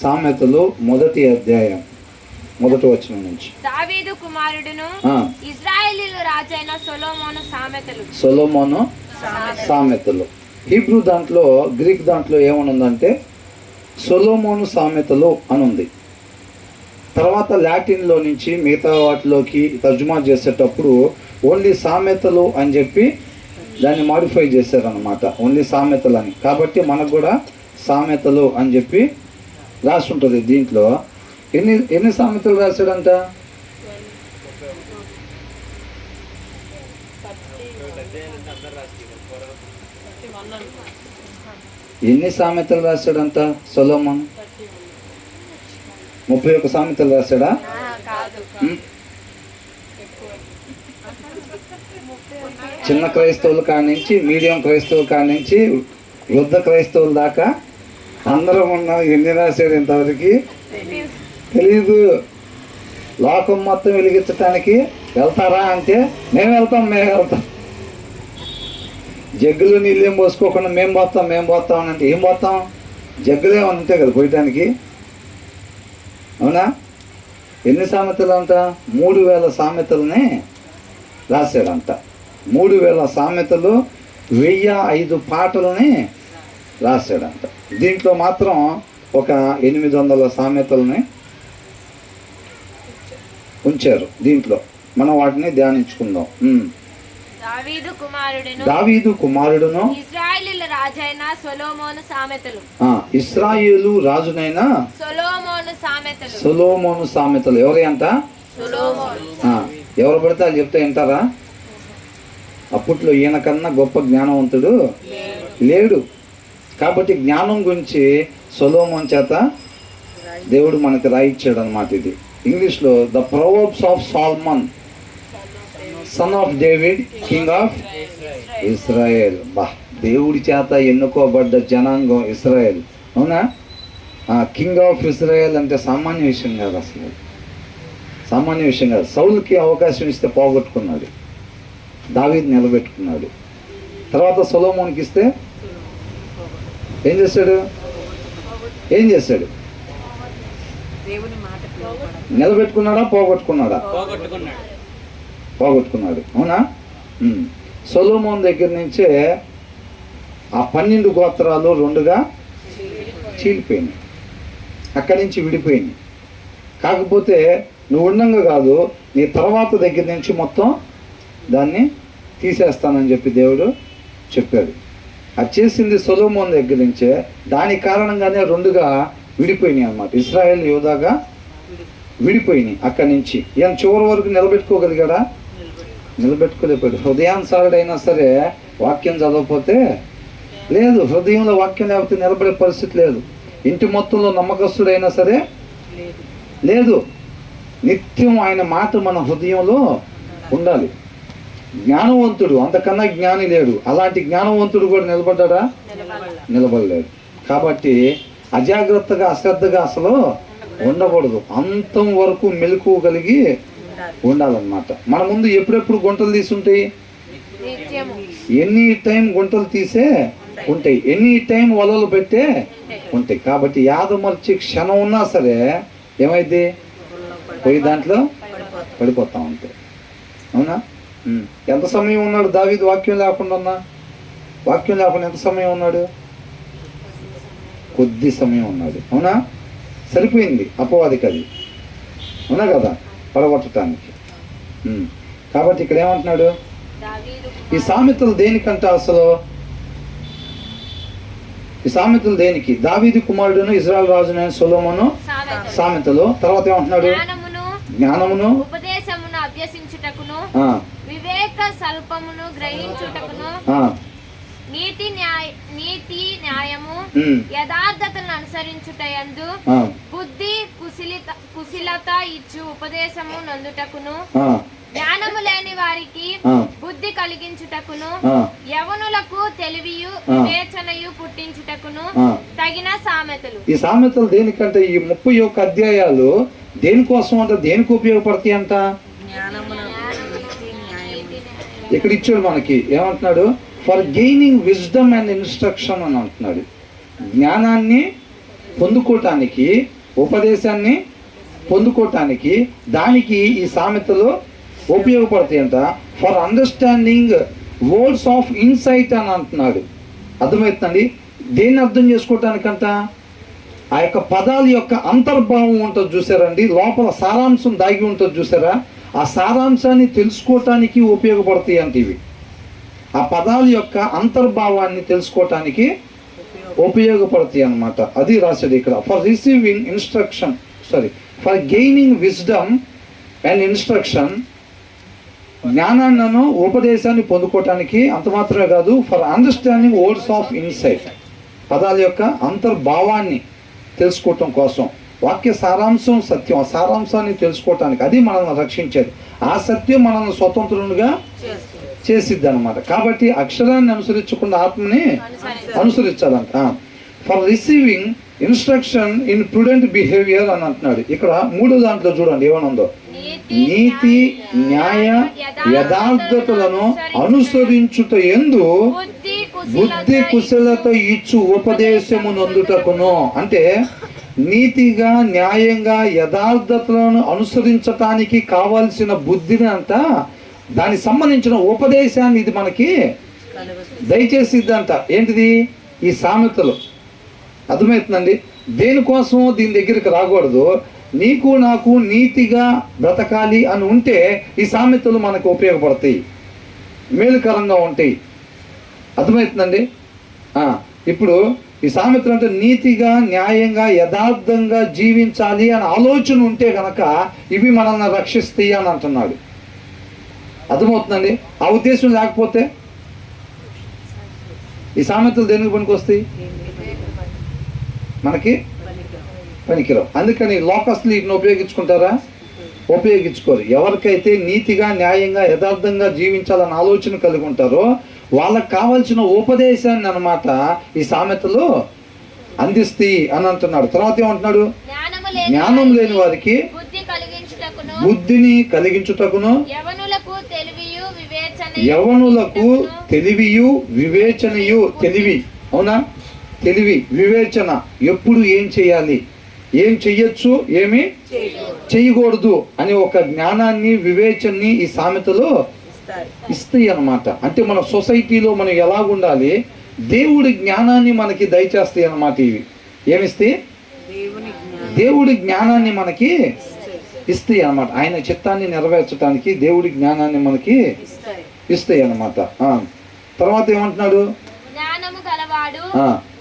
సామెతలు 1వ అధ్యాయం 1వ వచనం నుంచి. దావీదు కుమారుడును ఇశ్రాయేలీయుల రాజైన సొలొమోను సామెతలు. హీబ్రూ దాంట్లో, గ్రీక్ దాంట్లో ఏమనుందంటే సొలొమోను సామెతలు అనుంది. తర్వాత లాటిన్లో నుంచి మిగతా వాటిలోకి తర్జుమా చేసేటప్పుడు ఓన్లీ సామెతలు అని చెప్పి దాన్ని మాడిఫై చేశారనమాట, ఓన్లీ సామెతలు అని. కాబట్టి మనకు కూడా సామెతలు అని చెప్పి రాసి ఉంటుంది. దీంట్లో ఎన్ని సామెతలు రాశాడంట? ఎన్ని సామెతలు రాశాడంట సొలొమోను? 31 సామెతలు రాశాడా? చిన్న క్రైస్తవుల కానించి, మీడియం క్రైస్తవుల కానించి, వృద్ధ క్రైస్తవుల దాకా అందరం ఉన్నాం. ఎన్ని రాశాడు ఇంతవరకు తెలీదు. లోకం మొత్తం వెలిగించడానికి వెళ్తారా అంటే మేము వెళ్తాం. జగ్గులు నీళ్ళు ఏం పోసుకోకుండా మేము పోతాం అంటే ఏం పోతాం? జగ్గులే ఉంటాయి కదా పోయటానికి, అవునా? ఎన్ని సామెతలు అంట? 3000 సామెతల్ని రాశాడంట. 3000 సామెతలు, 1005 పాటలని రాశాడంట. దీంట్లో మాత్రం ఒక 800 సామెతల్ని ఉంచారు. దీంట్లో మనం వాటిని ధ్యానించుకుందాం. దావీదు కుమారుడును ఇశ్రాయేలీయుల రాజైన సొలొమోను సామెతలు. ఇశ్రాయేలు రాజునైన సొలొమోను సామెతలు. ఎవరి అంట? ఎవరు పడితే వాళ్ళు చెప్తే వింటారా? అప్పట్లో ఈయన కన్నా గొప్ప జ్ఞానవంతుడు లేడు. కాబట్టి జ్ఞానం గురించి సొలొమోను చేత దేవుడు మనకు రాయిచ్చాడు అనమాట. ఇది ఇంగ్లీష్లో the proverbs of Solomon, son of David, king of Israel. దేవుడి చేత ఎన్నుకోబడ్డ జనాంగం ఇస్రాయేల్, అవునా? కింగ్ ఆఫ్ ఇస్రాయేల్ అంటే సామాన్య విషయం కాదు, అసలు సామాన్య విషయం కాదు. సౌలుకి అవకాశం ఇస్తే పోగొట్టుకున్నాడు, దావీదు నిలబెట్టుకున్నాడు. తర్వాత సొలొమోనుకి ఇస్తే ఏం చేశాడు? నిలబెట్టుకున్నాడా? పోగొట్టుకున్నాడు, అవునా? సొలొమోను దగ్గర నుంచే ఆ 12 గోత్రాలు 2గా చీలిపోయినాయి, అక్కడి నుంచి విడిపోయినాయి. కాకపోతే నువ్వు ఉండంగా కాదు, నీ తర్వాత దగ్గర నుంచి మొత్తం దాన్ని తీసేస్తానని చెప్పి దేవుడు చెప్పాడు. అది చేసింది సొలొమోను దగ్గర నుంచే. దాని కారణంగానే 2గా విడిపోయినాయి అన్నమాట. ఇశ్రాయేల్ యూదాగా విడిపోయినాయి. అక్కడి నుంచి ఈయన చివరి వరకు నిలబెట్టుకోగలిగాడా? నిలబెట్టుకోలేకపోయాడు. హృదయానుసారుడైనా సరే వాక్యం చదవకపోతే లేదు, హృదయంలో వాక్యం లేకపోతే నిలబడే పరిస్థితి లేదు. ఇంటి మొత్తంలో నమ్మకస్తుడైనా సరే లేదు. నిత్యం ఆయన మాట మన హృదయంలో ఉండాలి. జ్ఞానవంతుడు, అంతకన్నా జ్ఞాని లేడు. అలాంటి జ్ఞానవంతుడు కూడా నిలబడ్డా? నిలబడలేడు. కాబట్టి అజాగ్రత్తగా, అశ్రద్ధగా అసలు ఉండకూడదు. అంతం వరకు మెలకువ కలిగి ఉండాలన్నమాట. మన ముందు ఎప్పుడెప్పుడు గుంటలు తీసుంటాయి? ఎనీ టైం గుంటలు తీసే ఉంటాయి, ఎనీ టైం వలలు పెట్టే ఉంటాయి. కాబట్టి యాదమర్చి క్షణం ఉన్నా సరే ఏమైంది? పోయి దాంట్లో పడిపోతా ఉంటాయి, అవునా? ఎంత సమయం ఉన్నాడు దావీదు వాక్యం లేకుండా? వాక్యం లేకుండా ఎంత సమయం ఉన్నాడు? కొద్ది సమయం ఉన్నాడు, అవునా? సరిపోయింది అపవాదికి అది, అవునా కదా, పడగొట్టడానికి. కాబట్టి ఇక్కడ ఏమంటున్నాడు? ఈ సామెతలు దేనికంట? అసలు ఈ సామెతలు దేనికి? దావీదు కుమారుడును ఇశ్రాయేలు రాజునైన సొలొమోను సామెతలు. తర్వాత ఏమంటున్నాడు? జ్ఞానమును ఉపదేశమును అభ్యసించుటకును, వివేక స్వల్పమును గ్రహించుటకును, నీతి న్యాయము యథార్థతను అనుసరించుటయందు బుద్ధి కుశలత ఇచ్చు ఉపదేశము నందుటకును, జ్ఞానము లేని వారికి బుద్ధి కలిగించుటకును, యవనులకు తెలివియు వివేచనయు పుట్టించుటకును తగిన సామెతలు. ఈ సామెతలు దేనికంటే? ఈ 31 అధ్యాయాలు దేనికోసం అంట? దేనికి ఉపయోగపడతాయి అంట? ఇక్కడ ఇచ్చాడు మనకి. ఏమంటున్నాడు? For gaining wisdom and instruction అని అంటున్నాడు. జ్ఞానాన్ని పొందుకోవటానికి, ఉపదేశాన్ని పొందుకోవటానికి దానికి ఈ సామెతలు ఉపయోగపడతాయంట. For understanding words of insight అని అంటున్నాడు. అర్థమవుతుందండి? దేన్ని అర్థం చేసుకోవటానికంట? ఆ యొక్క పదాల యొక్క అంతర్భావం ఉంటుంది చూసారండి, లోపల సారాంశం దాగి ఉంటుంది చూసారా, ఆ సారాంశాన్ని తెలుసుకోవటానికి ఉపయోగపడతాయి అంటే ఇవి. ఆ పదాల యొక్క అంతర్భావాన్ని తెలుసుకోవటానికి ఉపయోగపడతాయి అన్నమాట. అది రాశాడు ఇక్కడ. For receiving instruction, for gaining wisdom and instruction, జ్ఞానాన్ని ఉపదేశాన్ని పొందుకోవటానికి, అంత మాత్రమే కాదు, for understanding words of insight, పదాల యొక్క అంతర్భావాన్ని తెలుసుకోవటం కోసం. వాక్య సారాంశం సత్యం, ఆ సారాంశాన్ని తెలుసుకోవటానికి అది మనల్ని రక్షించేది. ఆ సత్యం మనల్ని స్వతంత్రులుగా చేసిద్ది అనమాట. కాబట్టి అక్షరాన్ని అనుసరించకుండా ఆత్మని అనుసరించాలంట. For receiving instruction in prudent behaviour అని అంటున్నాడు. ఇక్కడ 3వ దాంట్లో చూడండి ఏమనుందో, నీతి న్యాయ యథార్థతలను అనుసరించుట యందు బుద్ధి కుశలత ఇచ్చు ఉపదేశము నొందుటకును. అంటే నీతిగా న్యాయంగా యథార్థతలను అనుసరించటానికి కావాల్సిన బుద్ధిని అంట, దానికి సంబంధించిన ఉపదేశాన్ని ఇది మనకి దయచేసిద్దంట. ఏంటిది? ఈ సామెతలు. అర్థమవుతుందండి? దేనికోసం దీని దగ్గరికి రాకూడదు, నీకు నాకు నీతిగా బ్రతకాలి అని ఉంటే ఈ సామెతలు మనకు ఉపయోగపడతాయి, మేలుకరంగా ఉంటాయి. అర్థమవుతుందండి? ఇప్పుడు ఈ సామెతలు అంటే నీతిగా న్యాయంగా యథార్థంగా జీవించాలి అని ఆలోచన ఉంటే కనుక ఇవి మనల్ని రక్షిస్తాయి అని అంటున్నాడు. అర్థమవుతుందండి? ఆ ఉద్దేశం లేకపోతే ఈ సామెతలు దేనికి పనికి వస్తాయి? మనకి పనికిరావు. అందుకని లోకస్తులు వీటిని ఉపయోగించుకుంటారా? ఉపయోగించుకోరు. ఎవరికైతే నీతిగా న్యాయంగా యథార్థంగా జీవించాలని ఆలోచన కలిగి ఉంటారో వాళ్ళకి కావాల్సిన ఉపదేశాన్ని అన్నమాట ఈ సామెతలు అందిస్తాయి అని అంటున్నాడు. తర్వాత ఏమంటున్నాడు? జ్ఞానం లేని వారికి బుద్ధిని కలిగించుటకును, యవనులకు తెలివియు వివేచనయు. తెలివి, అవునా? తెలివి వివేచన, ఎప్పుడు ఏం చేయాలి, ఏం చెయ్యొచ్చు, ఏమి చెయ్యకూడదు అని ఒక జ్ఞానాన్ని వివేచనని ఈ సామెతలు ఇస్తాయి అన్నమాట. అంటే మన సొసైటీలో మనం ఎలాగుండాలి, దేవుడి జ్ఞానాన్ని మనకి దయచేస్తాయి అన్నమాట. ఇవి ఏమిస్తాయి? దేవుడి జ్ఞానాన్ని మనకి ఇస్తాయి అన్నమాట. ఆయన చిత్తాన్ని నెరవేర్చడానికి దేవుడి జ్ఞానాన్ని మనకి ఇస్తాయి అన్నమాట. తర్వాత ఏమంటున్నాడు?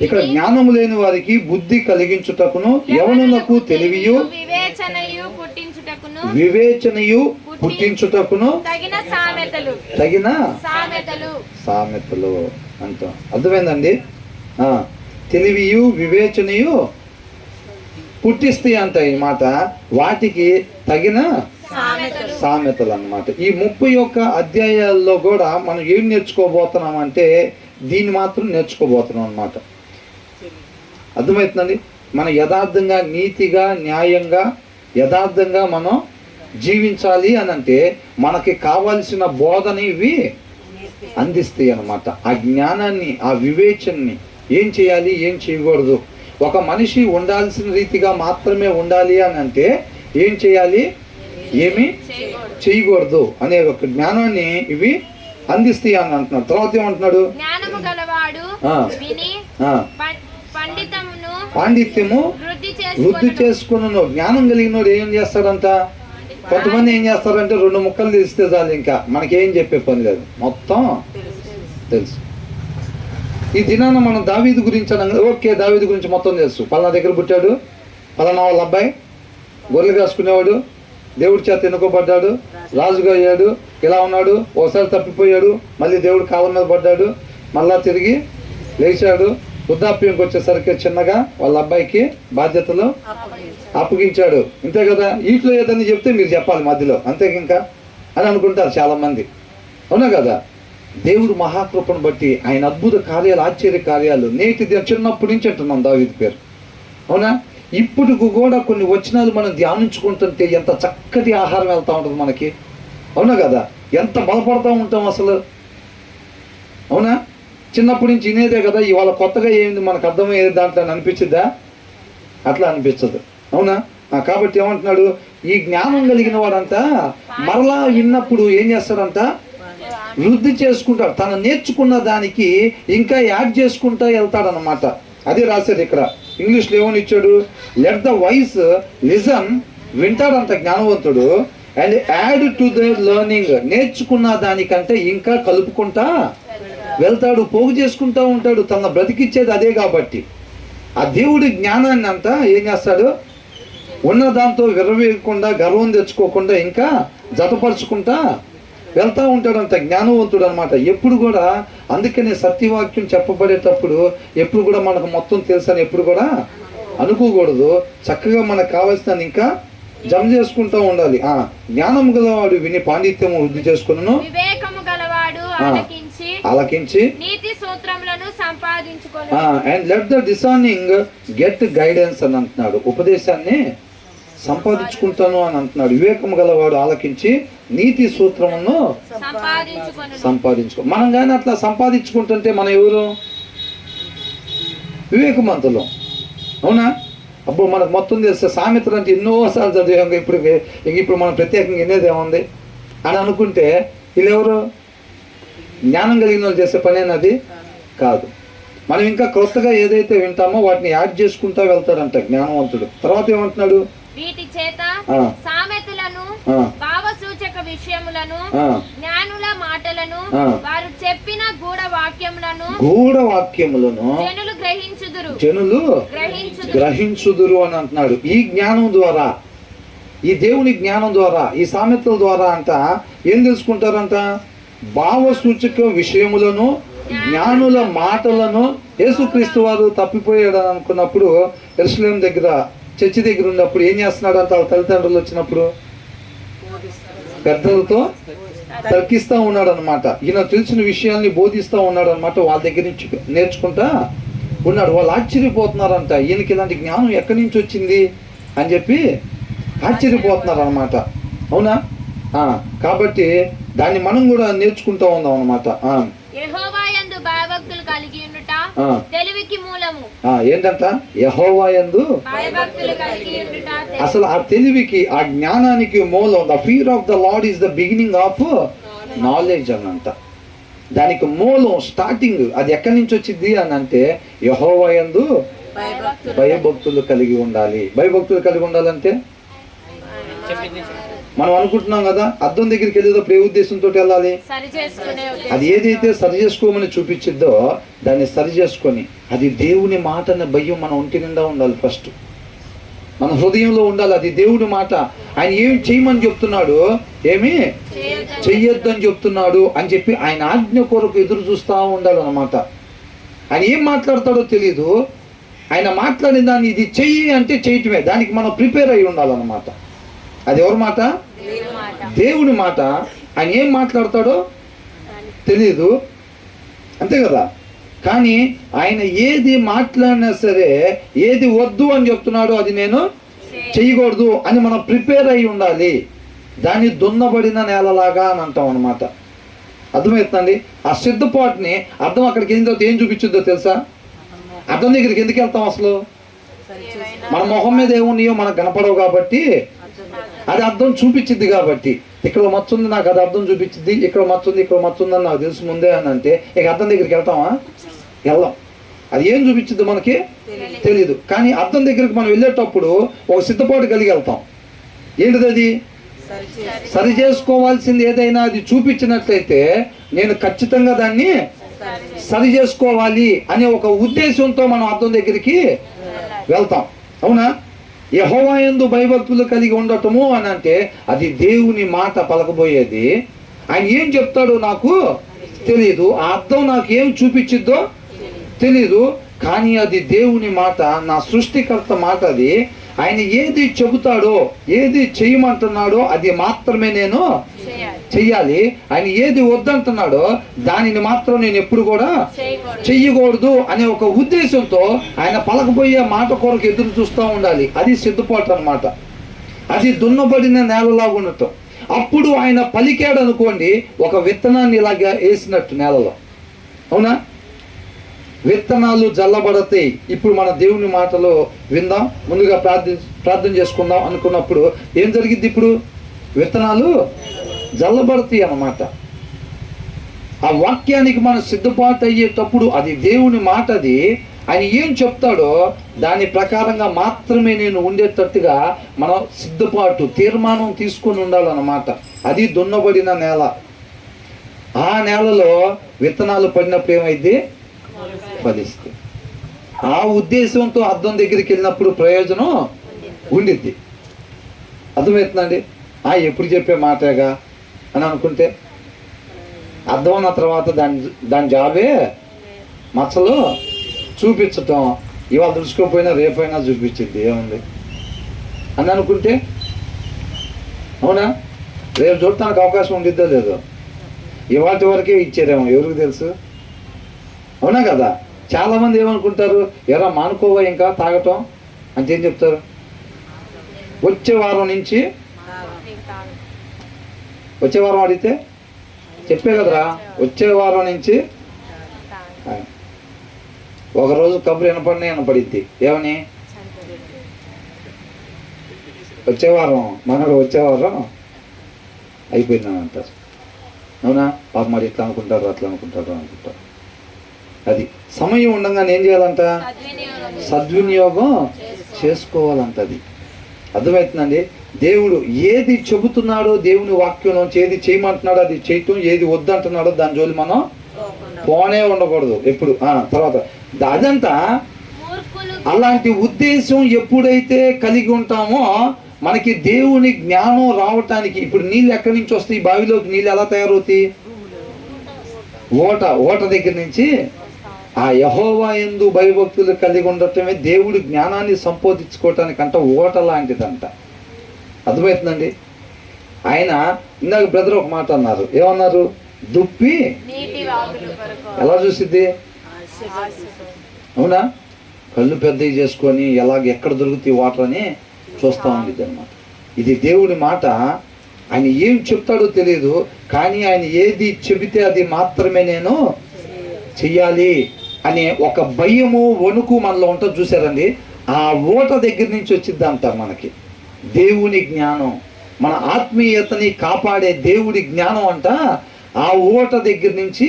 ఇక్కడ జ్ఞానము లేని వారికి బుద్ధి కలిగించుటకును, యవనులకు తెలివియు వివేచనయు పుట్టించుటకును తగిన సామెతలు అంట. అర్థమైందండి? తెలివియు వివేచనయు పుట్టిస్తాయి అంట ఈ మాట. వాటికి తగిన సామెతలు అన్నమాట. ఈ 31 అధ్యాయాల్లో కూడా మనం ఏం నేర్చుకోబోతున్నాం అంటే దీన్ని మాత్రం నేర్చుకోబోతున్నాం అన్నమాట. అర్థమవుతుందండి? మనం యథార్థంగా నీతిగా న్యాయంగా యథార్థంగా మనం జీవించాలి అని అంటే మనకి కావాల్సిన బోధన ఇవి అందిస్తాయి అన్నమాట. ఆ జ్ఞానాన్ని, ఆ వివేచనని, ఏం చేయాలి ఏం చేయకూడదు, ఒక మనిషి ఉండాల్సిన రీతిగా మాత్రమే ఉండాలి అని అంటే ఏం చేయాలి ఏమి చేయకూడదు అనే ఒక జ్ఞానాన్ని ఇవి అందిస్తాయి అని అంటున్నాడు. తర్వాత ఏమంటున్నాడు? పాండిత్యము వృద్ధి చేసుకున్నాను. జ్ఞానం కలిగినోడు ఏం చేస్తాడంట? కొంతమంది ఏం చేస్తారంటే 2 ముక్కలు తెలిస్తే చాలు, ఇంకా మనకేం చెప్పే పని లేదు, మొత్తం తెలుసు. ఈ దినాన మనం దావీదు గురించి అనగా ఓకే, దావీదు గురించి మొత్తం తెలుసు. పలానా దగ్గర పుట్టాడు, పలానా వాళ్ళ అబ్బాయి గొర్రెలు కాసుకునేవాడు, దేవుడి చేత ఎన్నుకోబడ్డాడు, రాజుగా అయ్యాడు, ఇలా ఉన్నాడు, ఒకసారి తప్పిపోయాడు, మళ్ళీ దేవుడు కాళ్ళ మీద పడ్డాడు, మళ్ళా తిరిగి లేచాడు, వృద్ధాప్యంకి వచ్చేసరికి చిన్నగా వాళ్ళ అబ్బాయికి బాధ్యతలు అప్పగించాడు. ఇంతే కదా. వీటిలో ఏదైనా చెప్తే మీరు చెప్పాలి మధ్యలో, అంతే ఇంకా అని అనుకుంటారు చాలామంది, అవునా కదా. దేవుడు మహాకృపను బట్టి ఆయన అద్భుత కార్యాలు, ఆశ్చర్య కార్యాలు నేటి చిన్నప్పటి నుంచి అంటున్నాం దావీదు పేరు, అవునా. ఇప్పటికి కూడా కొన్ని వచనాలు మనం ధ్యానించుకుంటుంటే ఎంత చక్కటి ఆహారం వెళ్తూ ఉంటుంది మనకి, అవునా కదా. ఎంత బలపడతా ఉంటాం అసలు, అవునా. చిన్నప్పటి నుంచి వినేదే కదా, ఇవాళ కొత్తగా ఏంది మనకు అర్థమయ్యేది దాంట్లో అనిపించిద్దా? అట్లా అనిపించదు. అవునా? కాబట్టి ఏమంటున్నాడు, ఈ జ్ఞానం కలిగిన వాడంతా మరలా విన్నప్పుడు ఏం చేస్తాడంట, వృద్ధి చేసుకుంటాడు. తను నేర్చుకున్న దానికి ఇంకా యాడ్ చేసుకుంటా వెళ్తాడనమాట. అదే రాశాడు ఇక్కడ ఇంగ్లీష్లో. ఏమని ఇచ్చాడు, లెట్ ద వైస్ లిజన్, వింటాడంట జ్ఞానవంతుడు, and add to the learning, నేర్చుకున్న దానికంటే ఇంకా కలుపుకుంటా వెళ్తాడు, పోగు చేసుకుంటా ఉంటాడు. తన బ్రతికిచ్చేది అదే కాబట్టి ఆ దేవుడి జ్ఞానాన్ని అంతా ఏం చేస్తాడు, ఉన్న దాంతో విరవేయకుండా, గర్వం తెచ్చుకోకుండా ఇంకా జతపరుచుకుంటా వెళ్తూ ఉంటాడంట జ్ఞానవంతుడు అనమాట. ఎప్పుడు కూడా అందుకనే సత్యవాక్యం చెప్పబడేటప్పుడు ఎప్పుడు కూడా మనకు మొత్తం తెలుసని ఎప్పుడు కూడా అనుకోకూడదు. చక్కగా మనకు కావాల్సిన ఇంకా జమ చేసుకుంటూ ఉండాలి. జ్ఞానం గలవాడు విని పాండిత్యము వృద్ధి చేసుకును, వివేకము గలవాడు ఆలకించి నీతి సూత్రములను సంపాదించుకొను, and let the discerning get guidance అని అంటున్నాడు. ఉపదేశాన్ని సంపాదించుకుంటాను అని అంటున్నాడు. వివేకము గలవాడు ఆలకించి నీతి సూత్రమును సంపాదించుకో. మనం కానీ అట్లా సంపాదించుకుంటుంటే మనం ఎవరు, వివేకవంతులు. అవునా? అప్పుడు మనకు మొత్తం తెలిస్తే సామెతలు అంటే ఎన్నోసార్లు చదివాం, ఇప్పుడు మనం ప్రత్యేకంగా వినేది ఏముంది అని అనుకుంటే వీళ్ళెవరు, జ్ఞానం కలిగిన వాళ్ళు చేసే పని అనేది కాదు. మనం ఇంకా కొత్తగా ఏదైతే వింటామో వాటిని యాడ్ చేసుకుంటా వెళ్తాడంట జ్ఞానవంతుడు. తర్వాత ఏమంటున్నాడు, వీటి చేత సామెతలను, భావసూచక విషయములను, జ్ఞానుల మాటలను, వారు చెప్పిన గూఢ వాక్యములను జనులు గ్రహించుదురు అని అంటున్నాడు. ఈ జ్ఞానం ద్వారా, ఈ దేవుని జ్ఞానం ద్వారా, ఈ సామెతల ద్వారా అంట ఏం తెలుసుకుంటారంట, భావసూచక విషయములను, జ్ఞానుల మాటలను. యేసుక్రీస్తు వారు తప్పిపోయాడు అని అనుకున్నప్పుడు యెరూషలేము దగ్గర చర్చి దగ్గర ఉన్నప్పుడు ఏం చేస్తున్నాడు అంట, వాళ్ళ తల్లిదండ్రులు వచ్చినప్పుడు పెద్దలతో తర్కిస్తూ ఉన్నాడు అనమాట. ఈయన తెలిసిన విషయాల్ని బోధిస్తూ ఉన్నాడు అనమాట. వాళ్ళ దగ్గర నుంచి నేర్చుకుంటా ఉన్నాడు. వాళ్ళు ఆశ్చర్యపోతున్నారంట, ఈయనకి ఇలాంటి జ్ఞానం ఎక్కడి నుంచి వచ్చింది అని చెప్పి ఆశ్చర్యపోతున్నారు అనమాట. అవునా? కాబట్టి దాన్ని మనం కూడా నేర్చుకుంటూ ఉందాం అనమాట. ఏంటంట, యెహోవా యందు అసలు ఆ తెలివికి, ఆ జ్ఞానానికి మూలం, the fear of the lord is the beginning of knowledge అని అంట. దానికి మూలం, స్టార్టింగ్ అది ఎక్కడి నుంచి వచ్చింది అని అంటే, యెహోవా యందు భయభక్తులు కలిగి ఉండాలి. భయభక్తులు కలిగి ఉండాలంటే మనం అనుకుంటున్నాం కదా, అద్దం దగ్గరికి వెళ్ళేటప్పుడు ఏ ఉద్దేశంతో వెళ్ళాలి, అది ఏదైతే సరి చేసుకోమని చూపించిద్దో దాన్ని సరి చేసుకొని, అది దేవుని మాట అనే భయం మన ఒంటి నిండా ఉండాలి. ఫస్ట్ మన హృదయంలో ఉండాలి. అది దేవుడి మాట. ఆయన ఏమి చేయమని చెప్తున్నాడు, ఏమి చెయ్యొద్దు అని చెప్తున్నాడు అని చెప్పి ఆయన ఆజ్ఞ కొరకు ఎదురు చూస్తూ ఉండాలన్నమాట. ఆయన ఏం మాట్లాడతాడో తెలీదు, ఆయన మాట్లాడిన దాన్ని ఇది చెయ్యి అంటే చేయటమే, దానికి మనం ప్రిపేర్ అయి ఉండాలన్నమాట. అది ఎవరి మాట, దేవుని మాట. ఆయన ఏం మాట్లాడతాడో తెలీదు, అంతే కదా. కానీ ఆయన ఏది మాట్లాడినా సరే, ఏది వద్దు అని చెప్తున్నాడో అది నేను చేయకూడదు అని మనం ప్రిపేర్ అయి ఉండాలి. దాన్ని దున్నబడిన నేలలాగా అని అంటాం అనమాట. అర్థమవుతుందండి? ఆ సిద్ధపాటుని అర్థం అక్కడికి వెళ్ళిన తర్వాత ఏం చూపించుద్దో తెలుసా? అర్థం దగ్గరికి ఎందుకు వెళ్తాం అసలు? మన మొహం మీద ఏమున్నాయో మనకు కనపడవు కాబట్టి అది అర్థం చూపించింది. కాబట్టి ఇక్కడ మచ్చుంది, నాకు అది అర్థం చూపించింది, ఇక్కడ మచ్చుంది, ఇక్కడ మచ్చుంది అని నాకు తెలుసు ముందే అని అంటే ఇక అర్థం దగ్గరికి వెళ్తామా? వెళ్దాం. అది ఏం చూపించింది మనకి తెలీదు. కానీ అర్థం దగ్గరికి మనం వెళ్ళేటప్పుడు ఒక సిద్ధపాటు కలిగి వెళ్తాం. ఏంటిది అది? సరి చేసుకోవాల్సింది ఏదైనా అది చూపించినట్లయితే నేను ఖచ్చితంగా దాన్ని సరి చేసుకోవాలి అనే ఒక ఉద్దేశంతో మనం అర్థం దగ్గరికి వెళ్తాం. అవునా? యెహోవా యందు భయభక్తులు కలిగి ఉండటము అని అంటే అది దేవుని మాట పలకబోయేది. ఆయన ఏం చెప్తాడో నాకు తెలియదు, ఆ అర్థం నాకు ఏం చూపించిద్దో తెలీదు, కానీ అది దేవుని మాట, నా సృష్టికర్త మాట. అది ఆయన ఏది చెబుతాడో, ఏది చేయమంటున్నాడో అది మాత్రమే నేను చెయ్యాలి. ఆయన ఏది వద్దంటున్నాడో దానిని మాత్రం నేను ఎప్పుడు కూడా చెయ్యకూడదు అనే ఒక ఉద్దేశంతో ఆయన పలకబోయే మాట కొరకు ఎదురు చూస్తూ ఉండాలి. అది సిద్ధపాటు అన్నమాట. అది దున్నబడిన నేలలాగా ఉండటం. అప్పుడు ఆయన పలికాడు అనుకోండి, ఒక విత్తనాన్ని ఇలాగా వేసినట్టు నేలలో. అవునా? విత్తనాలు జల్లబడతాయి. ఇప్పుడు మన దేవుని మాటలు విందాం. ముందుగా ప్రార్థన చేసుకుందాం అనుకున్నప్పుడు ఏం జరిగింది? ఇప్పుడు విత్తనాలు జల్లబడతాయి అన్నమాట. ఆ వాక్యానికి మనం సిద్ధపాటు అయ్యేటప్పుడు అది దేవుని మాట, అది ఆయన ఏం చెప్తాడో దాని ప్రకారంగా మాత్రమే నేను ఉండేటట్టుగా మనం సిద్ధపాటు తీర్మానం తీసుకొని ఉండాలన్నమాట. అది దున్నబడిన నేల. ఆ నేలలో విత్తనాలు పడినప్పుడు ఏమైంది? ఫలిస్తుంది. ఆ ఉద్దేశంతో అద్దం దగ్గరికి వెళ్ళినప్పుడు ప్రయోజనం ఉండిద్ది. అర్థమవుతుందండి? ఎప్పుడు చెప్పే మాటేగా అని అనుకుంటే అర్థం ఉన్న తర్వాత దాని జాబే మచ్చలు చూపించటం. ఇవాళ దృష్టిపోయినా రేపైనా చూపించింది, ఏముంది అని అనుకుంటే, అవునా? రేపు చూడటానికి అవకాశం ఉండిద్దో లేదో, ఇవాటి వరకే ఇచ్చారేమో, ఎవరికి తెలుసు? అవునా కదా? చాలామంది ఏమనుకుంటారు, ఎరా మానుకోవా ఇంకా తాగటం అంటే ఏం చెప్తారు? వచ్చే వారం నుంచి, వచ్చే వారం అడిగితే చెప్పే కదరా, వచ్చే వారం నుంచి ఒకరోజు కబురు వినపడిద్ది. ఏమని? వచ్చే వారం వచ్చే వారం అయిపోయిందని అంటారు. అవునా? పాప మరి ఇట్లా అనుకుంటారు, అట్లా అనుకుంటారు అనుకుంటారు. అది సమయం ఉండగానే ఏం చేయాలంట? సద్వినియోగం చేసుకోవాలంట. అది అర్థమవుతుందండి? దేవుడు ఏది చెబుతున్నాడో దేవుని వాక్యంలోంచి ఏది చేయమంటున్నాడో అది చేయటం, ఏది వద్దంటున్నాడో దాని జోలి మనం పోనే ఉండకూడదు ఎప్పుడు. తర్వాత అదంతా అలాంటి ఉద్దేశం ఎప్పుడైతే కలిగి ఉంటామో మనకి దేవుని జ్ఞానం రావటానికి. ఇప్పుడు నీళ్ళు ఎక్కడి నుంచి వస్తాయి? బావిలోకి నీళ్ళు ఎలా తయారవుతాయి? ఓట దగ్గర నుంచి. ఆ యెహోవా యందు భయభక్తులు కలిగి ఉండటమే దేవుడి జ్ఞానాన్ని సంపాదించుకోవటానికంట ఓట లాంటిదంట. అర్థమవుతుందండి? ఆయన ఇందాక బ్రదర్ ఒక మాట అన్నారు. ఏమన్నారు? దుప్పి ఎలా చూసిద్ది? అవునా? కళ్ళు పెద్దవి చేసుకొని ఎక్కడ దొరుకుతాయి వాటర్ అని చూస్తూ ఉండిద్ది అనమాట. ఇది దేవుడి మాట. ఆయన ఏం చెప్తాడో తెలియదు, కానీ ఆయన ఏది చెబితే అది మాత్రమే నేను చెయ్యాలి అనే ఒక భయము, వణుకు మనలో ఉంటుంది. చూసారండి? ఆ ఓట దగ్గర నుంచి వచ్చిద్దంట మనకి దేవుని జ్ఞానం. మన ఆత్మీయతని కాపాడే దేవుడి జ్ఞానం అంట ఆ ఓట దగ్గర నుంచి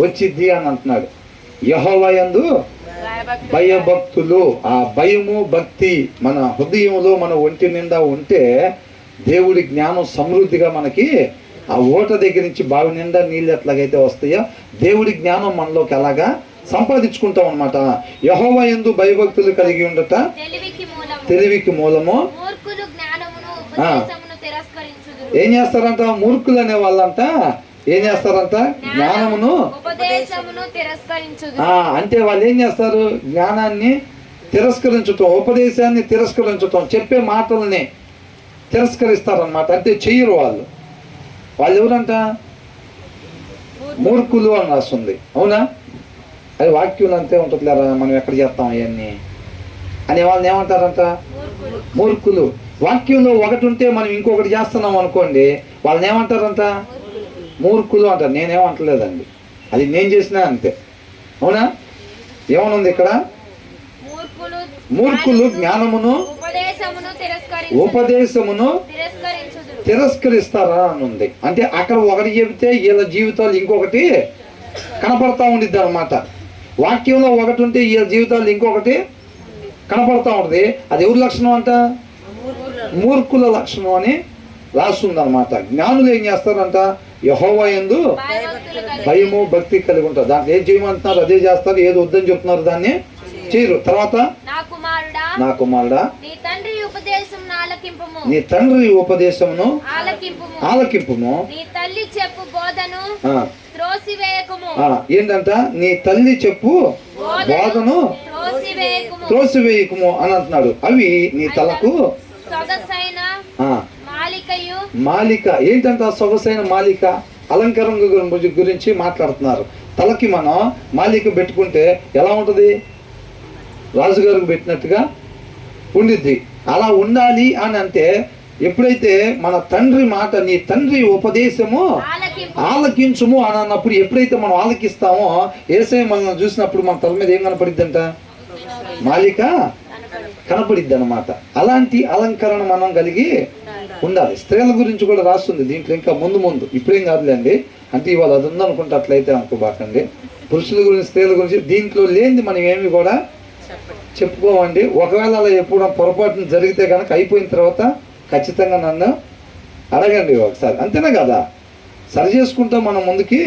వచ్చిద్ది అని అంటున్నాడు. యెహోవా యందు భయభక్తులు. ఆ భయము, భక్తి మన హృదయంలో, మన ఒంటి నిండా ఉంటే దేవుడి జ్ఞానం సమృద్ధిగా మనకి ఆ ఓట దగ్గర నుంచి బావి నిండా నీళ్ళు ఎట్లాగైతే వస్తాయో దేవుడి జ్ఞానం మనలోకి అలాగా సంపాదించుకుంటాం అనమాట. యెహోవా యందు భయభక్తులు కలిగి ఉండట తెలివికి మూలము. ఏం చేస్తారంట? మూర్ఖులు అనే వాళ్ళంట ఏం చేస్తారంట? జ్ఞానమును అంటే వాళ్ళు ఏం చేస్తారు? జ్ఞానాన్ని తిరస్కరించటం, ఉపదేశాన్ని తిరస్కరించటం, చెప్పే మాటల్ని తిరస్కరిస్తారనమాట. అంటే చెయ్యరు వాళ్ళు. వాళ్ళు ఎవరంట? మూర్ఖులు అని రాస్తుంది. అవునా? అది వాక్యం అంతే ఉంటుంది లేరా, మనం ఎక్కడ చేస్తాం అవన్నీ అనే వాళ్ళని ఏమంటారంట? మూర్ఖులు. వాక్యంలో ఒకటి ఉంటే మనం ఇంకొకటి చేస్తున్నాం అనుకోండి, వాళ్ళని ఏమంటారంట? మూర్ఖులు అంటారు. నేనేమంటలేదండి, అది నేను చేసినా అంతే. అవునా? ఏమనుంది ఇక్కడ? మూర్ఖులు జ్ఞానమును ఉపదేశమును తిరస్కరిస్తారా అని ఉంది. అంటే అక్కడ ఒకటి చెబితే వీళ్ళ జీవితాలు ఇంకొకటి కనపడతా ఉండిద్ది అనమాట. వాక్యంలో ఒకటి ఉంటే వీళ్ళ జీవితాలు ఇంకొకటి కనపడతా ఉంటుంది. అది ఎవరి లక్షణం అంట? మూర్ఖుల లక్షణం అని రాస్తుంది అనమాట. జ్ఞానులు ఏం చేస్తారంట? యెహోవా యందు భయము, భక్తి కలిగి ఉంటారు. దాంట్లో ఏం చేయమంటున్నారు అదే చేస్తారు, ఏది వద్దని చెప్తున్నారు దాన్ని చేయరు. తర్వాత నా కుమారుడా నీ తండ్రి ఉపదేశమును ఆలకింపుము, ఏంటంట? నీ తల్లి చెప్పు బోధను త్రోసివేయకుము అని అంటున్నాడు. అవి నీ తలకు మాలిక. ఏంటంట సొగసైన మాలిక? అలంకారం గురించి మాట్లాడుతున్నారు. తలకి మనం మాలిక పెట్టుకుంటే ఎలా ఉంటుంది? రాజుగారికి పెట్టినట్టుగా ఉండిద్ది. అలా ఉండాలి అని అంటే ఎప్పుడైతే మన తండ్రి మాట, నీ తండ్రి ఉపదేశము ఆలకించుము అని అన్నప్పుడు, ఎప్పుడైతే మనం ఆలకిస్తామో యేసయ్య మనల్ని చూసినప్పుడు మన తల మీద ఏం కనపడిద్దంట? మాలిక కనపడిద్ది అన్నమాట. అలాంటి అలంకరణ మనం కలిగి ఉండాలి. స్త్రీల గురించి కూడా రాస్తుంది దీంట్లో, ఇంకా ముందు ఇప్పుడేం కాదులేండి, అంటే ఇవాళ అది ఉందనుకుంటే అట్లయితే అనుకోబాకండి. పురుషుల గురించి, స్త్రీల గురించి దీంట్లో లేనిది మనం ఏమి కూడా చెప్పుకోమండి. ఒకవేళ అలా ఎప్పుడు పొరపాటున జరిగితే కనుక అయిపోయిన తర్వాత ఖచ్చితంగా నన్ను అడగండి ఒకసారి, అంతేనా కదా? సరి చేసుకుంటా మనం ముందుకి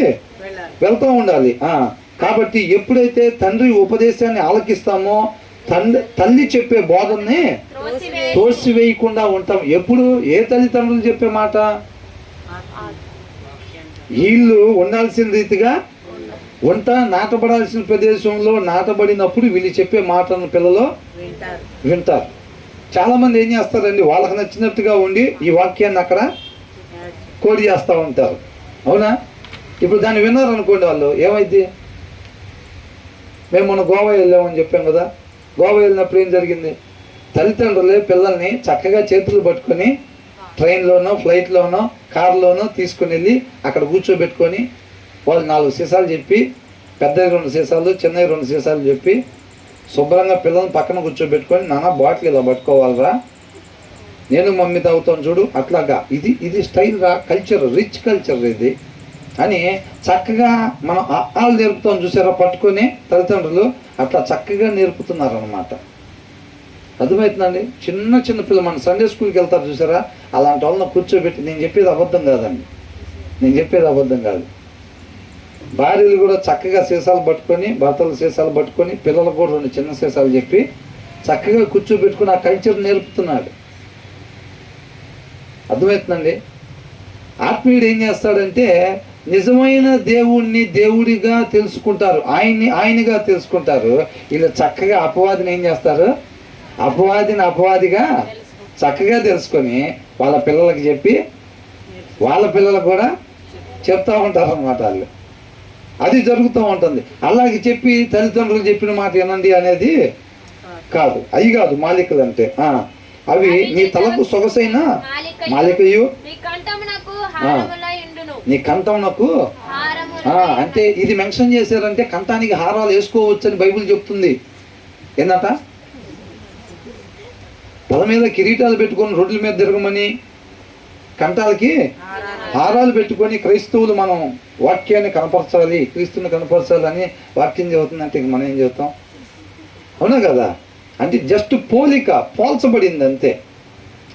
వెళ్తూ ఉండాలి. కాబట్టి ఎప్పుడైతే తండ్రి ఉపదేశాన్ని ఆలకిస్తామో, తల్లి చెప్పే బోధనని తోసివేయకుండా ఉంటాం. ఎప్పుడు ఏ తల్లిదండ్రులు చెప్పే మాట? వీళ్ళు ఉండాల్సిన రీతిగా నాటబడాల్సిన ప్రదేశంలో నాటబడినప్పుడు వీళ్ళు చెప్పే మాటను పిల్లలు వింటారు. చాలా మంది ఏం చేస్తారండి, వాళ్ళకి నచ్చినట్టుగా ఉండి ఈ వాక్యాన్ని అక్కడ కోడి చేస్తూ ఉంటారు. అవునా? ఇప్పుడు దాన్ని విన్నారు అనుకోండి, వాళ్ళు ఏమైంది? మేము మొన్న గోవా వెళ్ళామని చెప్పాం కదా. గోవా వెళ్ళినప్పుడు ఏం జరిగింది? తల్లిదండ్రులే పిల్లల్ని చక్కగా చేతులు పట్టుకొని ట్రైన్లోనో, ఫ్లైట్లోనో, కారులోనో తీసుకుని వెళ్ళి అక్కడ కూర్చోబెట్టుకొని వాళ్ళు 4 సీసాలు చెప్పి, పెద్దవి 2 సీసాలు, చిన్నవి 2 సీసాలు చెప్పి శుభ్రంగా పిల్లల్ని పక్కన కూర్చోబెట్టుకొని, నాన్న బాటిల్ ఇలా పట్టుకోవాలరా, నేను మమ్మీ తాగుతాను చూడు, అట్లాగా ఇది స్టైల్ రా, కల్చర్, రిచ్ కల్చర్ ఇది అని చక్కగా మనం వాళ్ళు నేర్పుతాం చూసారా, పట్టుకొని తల్లిదండ్రులు అట్లా చక్కగా నేర్పుతున్నారు అన్నమాట. అర్థమవుతుందండి? చిన్న పిల్లలు మన సండే స్కూల్కి వెళ్తారు చూసారా, అలాంటి వాళ్ళని కూర్చోబెట్టి, నేను చెప్పేది అబద్ధం కాదండి, కాదు. భార్యలు కూడా చక్కగా సీసాలు పట్టుకొని, భర్తలు సీసాలు పట్టుకొని, పిల్లలకు కూడా 2 చిన్న సీసాలు చెప్పి చక్కగా కూర్చోబెట్టుకుని ఆ కల్చర్ నేర్పుతున్నాడు. అర్థమవుతుందండి? ఆత్మీయుడు ఏం చేస్తాడంటే, నిజమైన దేవుణ్ణి దేవుడిగా తెలుసుకుంటారు, ఆయనగా తెలుసుకుంటారు. వీళ్ళు చక్కగా అపవాదిని ఏం చేస్తారు? అపవాదిగా చక్కగా తెలుసుకొని వాళ్ళ పిల్లలకి చెప్పి, వాళ్ళ పిల్లలకు కూడా చెప్తూ ఉంటారు అన్నమాట. వాళ్ళు అది జరుగుతూ ఉంటుంది. అలాగే చెప్పి తల్లిదండ్రులు చెప్పిన మాట వినండి అనేది కాదు. అవి కాదు మాలికలు అంటే. అవి నీ తలకు సొగసైన మాలికయు, నీ కంఠమునకు అంటే ఇది మెన్షన్ చేశారంటే కంఠానికి హారాలు వేసుకోవచ్చు అని బైబిల్ చెప్తుంది. ఏంటంట? తల మీద కిరీటాలు పెట్టుకొని రోడ్ల మీద తిరగమని, కంఠాలకి హారాలు పెట్టుకొని క్రైస్తవులు మనం వాక్యాన్ని కనపరచాలి, క్రీస్తుని కనపరచాలి అని వాక్యం చెబుతుందంటే ఇంక మనం ఏం చెబుతాం? అవునా కదా? అంటే జస్ట్ పోల్చబడింది అంతే.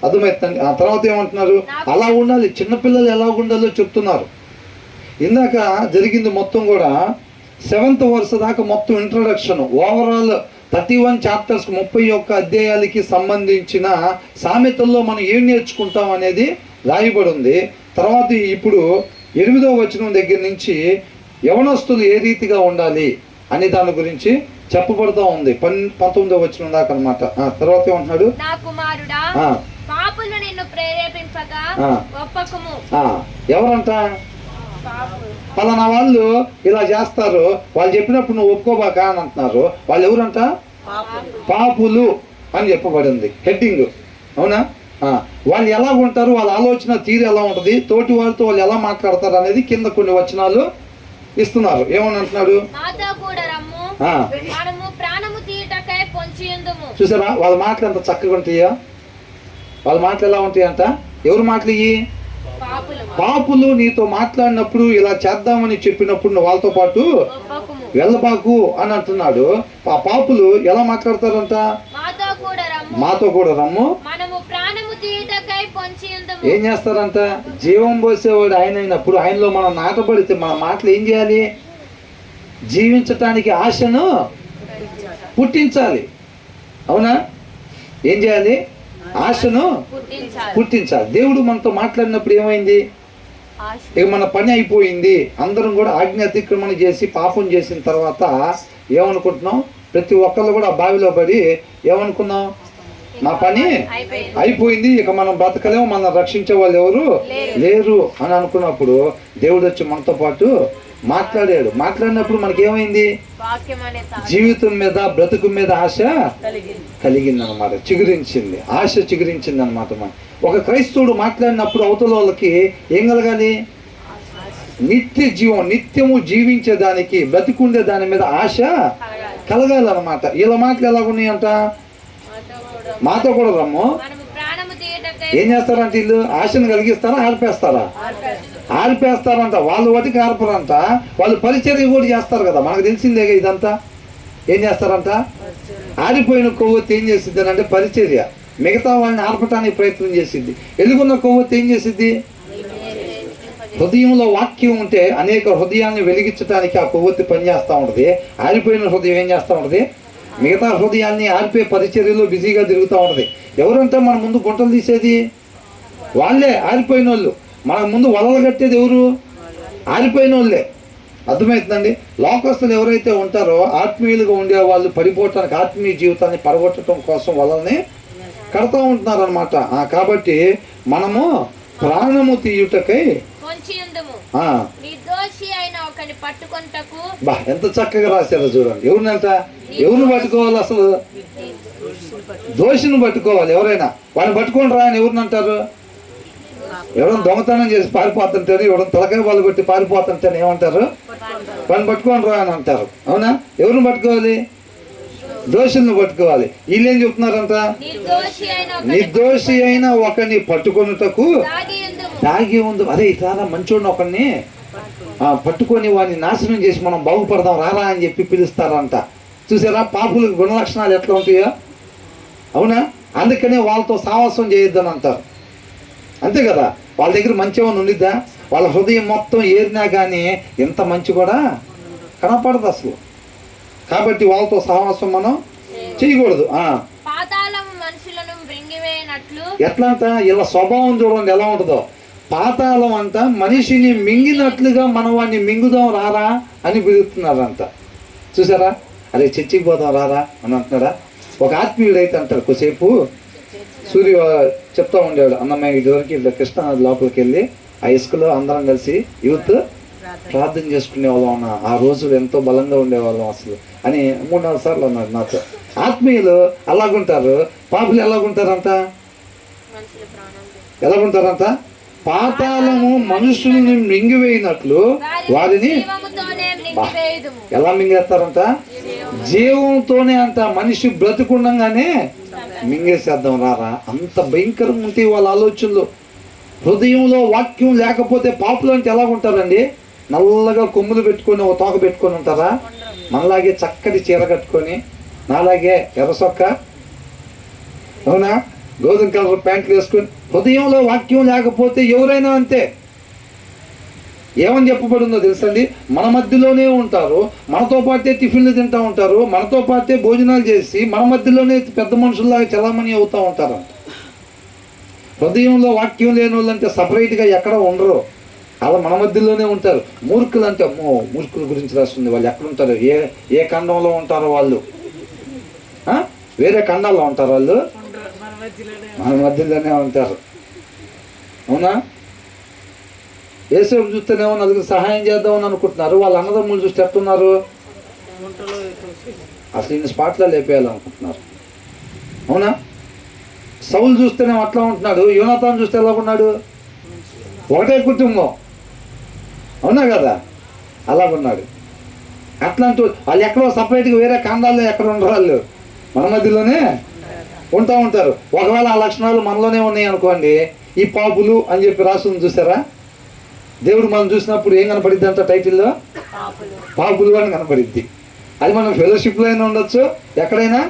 అర్థమవుతుంది? ఆ తర్వాత ఏమంటున్నారు? అలా ఉండాలి, చిన్నపిల్లలు ఎలా ఉండాలో చెప్తున్నారు. ఇందాక జరిగింది మొత్తం కూడా 7th వరుస దాకా మొత్తం ఇంట్రడక్షన్, ఓవరాల్ 31 చాప్టర్స్, 31 అధ్యాయాలకి సంబంధించిన సామెతల్లో మనం ఏం నేర్చుకుంటాం అనేది రాయబడి ఉంది. తర్వాత ఇప్పుడు 8వ వచనం దగ్గర నుంచి యవనస్తులు ఏ రీతిగా ఉండాలి అనే దాని గురించి చెప్పబడుతూ ఉంది. 19వ వచనం దాకా అన్నమాట. తర్వాత ఏమంటున్నాడు? ఎవరంట? పలానా వాళ్ళు ఇలా చేస్తారు, వాళ్ళు చెప్పినప్పుడు నువ్వు ఒప్పుకోబాక అని అంటున్నారు. వాళ్ళు ఎవరంట? పాపులు అని చెప్పబడింది హెడ్డింగ్. అవునా? వాళ్ళు ఎలా ఉంటారు, వాళ్ళ ఆలోచన తీరు ఎలా ఉంటుంది, తోటి వాళ్ళతో వాళ్ళు ఎలా మాట్లాడతారు అనేది కింద కొన్ని వచనాలు ఇస్తున్నారు. ఏమని అంటున్నాడు? చూసారా వాళ్ళ మాటలు ఎంత చక్కగా ఉంటాయా? వాళ్ళ మాటలు ఎలా ఉంటాయంట? ఎవరు మాటలు ఇవి? పాపులు నీతో మాట్లాడినప్పుడు, ఇలా చేద్దామని చెప్పినప్పుడు నువ్వు వాళ్ళతో పాటు వెళ్ళబాకు అని అంటున్నాడు. ఆ పాపులు ఎలా మాట్లాడతారంట? మాతో కూడా రమ్ము. ఏం చేస్తారంట? జీవం పోసేవాడు ఆయన అయినప్పుడు, ఆయనలో మనం నాటబడితే మన మాటలు ఏం చేయాలి? జీవించటానికి ఆశను పుట్టించాలి. అవునా? ఏం చేయాలి? ఆశను పుట్టించాలి. దేవుడు మనతో మాట్లాడినప్పుడు ఏమైంది? ఇక మన పని అయిపోయింది. అందరం కూడా ఆజ్ఞ అతిక్రమణ చేసి పాపం చేసిన తర్వాత ఏమనుకుంటున్నాం? ప్రతి ఒక్కళ్ళు కూడా బావిలో పడి ఏమనుకున్నాం? నా పని అయిపోయింది, ఇక మనం బ్రతకలేము, మనం రక్షించే వాళ్ళు ఎవరు లేరు అని అనుకున్నప్పుడు దేవుడు వచ్చి మనతో పాటు మాట్లాడాడు. మాట్లాడినప్పుడు మనకేమైంది? వాక్యం అనే తాడు జీవితం మీద, బ్రతుకు మీద ఆశ కలిగింది. కలిగింది అనమాట, చిగురించింది, ఆశ చిగురించింది అనమాట. ఒక క్రైస్తవుడు మాట్లాడినప్పుడు అవతల వాళ్ళకి ఏం కలగాలి? నిత్య జీవం, నిత్యము జీవించేదానికి, బ్రతికుండే దాని మీద ఆశ కలగాలి. కలగాలన్నమాట. ఇలా మాటలు ఎలాగున్నాయంట? మాతో కూడా రమ్ము. మనము ప్రాణము తీయటకై ఏం చేస్తారంట వీళ్ళు? ఆశను కలిగిస్తారా, ఆర్పేస్తారా? ఆర్పేస్తారంట. వాళ్ళు వాటికి ఆర్పరంట, వాళ్ళు పరిచర్య కూడా చేస్తారు కదా, మనకు తెలిసిందేగా ఇదంతా. ఏం చేస్తారంట? ఆరిపోయిన కొవ్వొత్తి ఏం చేసిద్ది అంటే పరిచర్య, మిగతా వాళ్ళని ఆర్పటానికి ప్రయత్నం చేసిద్ది. ఎలుగున్న కొవ్వొత్తి ఏం చేసిద్ది? హృదయంలో వాక్యం ఉంటే అనేక హృదయాన్ని వెలిగించడానికి ఆ కొవ్వొత్తి పనిచేస్తూ ఉంటుంది. ఆరిపోయిన హృదయం ఏం చేస్తూ ఉంటుంది? మిగతా హృదయాన్ని ఆరిపోయే పరిచర్యలో బిజీగా తిరుగుతూ ఉంటుంది. ఎవరంటే మన ముందు గుంటలు తీసేది? వాళ్ళే, ఆరిపోయిన వాళ్ళు. మన ముందు వలలు కట్టేది ఎవరు? ఆరిపోయిన వాళ్ళే. అర్థమవుతుందండి? లోకస్తులు ఎవరైతే ఉంటారో ఆత్మీయులుగా ఉండే వాళ్ళు పడిపోవటానికి, ఆత్మీయ జీవితాన్ని పడగొట్టడం కోసం వలల్ని కడతా ఉంటున్నారు అనమాట. కాబట్టి మనము ప్రాణము తీయుటకై కొంచెం ఉందుము. ఆ, నిర్దోషి అయిన ఒకని పట్టుకొనుటకు బా ఎంత చక్కగా రాశారో చూడండి. ఎవరినంట? ఎవరిని పట్టుకోవాలి? అసలు దోషిని పట్టుకోవాలి. ఎవరైనా వాడిని పట్టుకొని రా అని ఎవరిని అంటారు? ఎవరైనా దొంగతనం చేసి పారిపోతుంటారు, ఎవరైనా తలకాయ వాళ్ళు కొట్టి పారిపోతుంటారు, ఏమంటారు? వాడిని పట్టుకొని రా అని అంటారు. అవునా? ఎవరిని పట్టుకోవాలి? దోషులను పట్టుకోవాలి. వీళ్ళేం చెప్తున్నారంట? నిర్దోషి అయిన నిర్దోషి అయిన ఒకరిని పట్టుకొనుటకు దాగి ఉందుము. దాగి ఉంది. అదే ఇట్లా మంచోడిని ఒకరిని పట్టుకొని వాడిని నాశనం చేసి మనం బాగుపడదాం రారా అని చెప్పి పిలుస్తారంట. చూసారా పాపులకు గుణలక్షణాలు ఎట్లా ఉంటాయో? అవునా? అందుకనే వాళ్ళతో సావాసం చేయొద్దని అంటారు. అంతే కదా? వాళ్ళ దగ్గర మంచి ఏమైనా ఉండిద్దా? వాళ్ళ హృదయం మొత్తం ఏరినా కానీ ఎంత మంచి కూడా కనపడదు అసలు. కాబట్టి వాళ్ళతో సహవాసం మనం చేయకూడదు. పాతాళము మనుషులను మృంగివేయనట్లు ఎట్లా అంట? ఇలా స్వభావం చూడండి ఎలా ఉంటుందో. పాతాళం అంట మనిషిని మింగినట్లుగా మనం వాడిని మింగుదాం రారా అని పిలుస్తున్నారంట. చూసారా? అదే చర్చికి పోదాం రారా అని అంటున్నారా? ఒక ఆత్మీయుడు అయితే అంటారు, కొద్దిసేపు సూర్య చెప్తా ఉండేవాడు, అన్నమయ్య ఇదివరకు ఇట్లా కృష్ణానది లోపలికి వెళ్ళి ఆ ఇసుకలో అందరం కలిసి యూత్ ప్రార్థన చేసుకునే వాళ్ళం అన్న, ఆ రోజులు ఎంతో బలంగా ఉండేవాళ్ళం అసలు అని 3-4 సార్లు అన్నాడు నాతో. ఆత్మీయులు అలాగుంటారు, పాపులు ఎలాగుంటారంట? మనుషుల ప్రాణం ఎలాగుంటారంట? పాతాళము మనుషుల్ని మింగివేయినట్లు వారిని జీవముతోనే మృంగివేయుదుము. ఎలా మింగేస్తారంట? జీవంతోనే అంట. మనిషి బ్రతుకుండగానే మింగేసేద్దాం రారా. అంత భయంకరంగా ఉంటాయి వాళ్ళ ఆలోచనలు. హృదయంలో వాక్యం లేకపోతే పాపులు అంటే ఎలా ఉంటారండి? నల్లగా కొమ్ములు పెట్టుకొని ఒక తోక పెట్టుకొని ఉంటారా? మనలాగే చక్కటి చీర కట్టుకొని, నాలాగే ఎర్రసొక్క, అవునా, గోధుమ కలర్ ప్యాంట్లు వేసుకొని, హృదయంలో వాక్యం లేకపోతే ఎవరైనా అంతే. ఏమని చెప్పబడిందో తెలుసండి? మన మధ్యలోనే ఉంటారు, మనతో పాటే టిఫిన్లు తింటూ ఉంటారు, మనతో పాటే భోజనాలు చేసి మన మధ్యలోనే పెద్ద మనుషుల్లాగా చలామణి అవుతూ ఉంటారంట. హృదయంలో వాక్యం లేని వాళ్ళంటే సపరేట్గా ఎక్కడ ఉండరు, అలా మన మధ్యలోనే ఉంటారు. మూర్ఖులు అంటే అమ్మో, మూర్ఖుల గురించి రాస్తుంది. వాళ్ళు ఎక్కడ ఉంటారు? ఏ ఖండంలో ఉంటారో వాళ్ళు? వేరే ఖండాల్లో ఉంటారు వాళ్ళు, మన మధ్యలోనే ఉంటారు. అవునా? ఏసేపు చూస్తేనేమో నలుగురు సహాయం చేద్దామని అనుకుంటున్నారు, వాళ్ళ అన్నదమ్ములు చూస్తే ఎట్టున్నారు? అసలు ఈయన స్పాట్లో లేపేయాలనుకుంటున్నారు. అవునా? సౌలు చూస్తేనే అట్లా ఉంటున్నాడు, యోనాతాను చూస్తే ఎలా ఉన్నాడు? ఒకటే కుటుంబం, అవునా కదా? అలాగున్నాడు. అట్లాంటి వాళ్ళు ఎక్కడో సపరేట్గా వేరే ఖండాల్లో ఎక్కడ ఉండరు, వాళ్ళు మన మధ్యలోనే ఉంటా ఉంటారు. ఒకవేళ ఆ లక్షణాలు మనలోనే ఉన్నాయి అనుకోండి, ఈ పాపులు అని చెప్పి రాస్తుంది చూసారా? దేవుడు మనం చూసినప్పుడు ఏం కనపడిద్ది అంట? టైటిల్లో పాపులు అని కనపడిద్ది. అది మనం ఫెలోషిప్లో అయినా ఉండొచ్చు, ఎక్కడైనా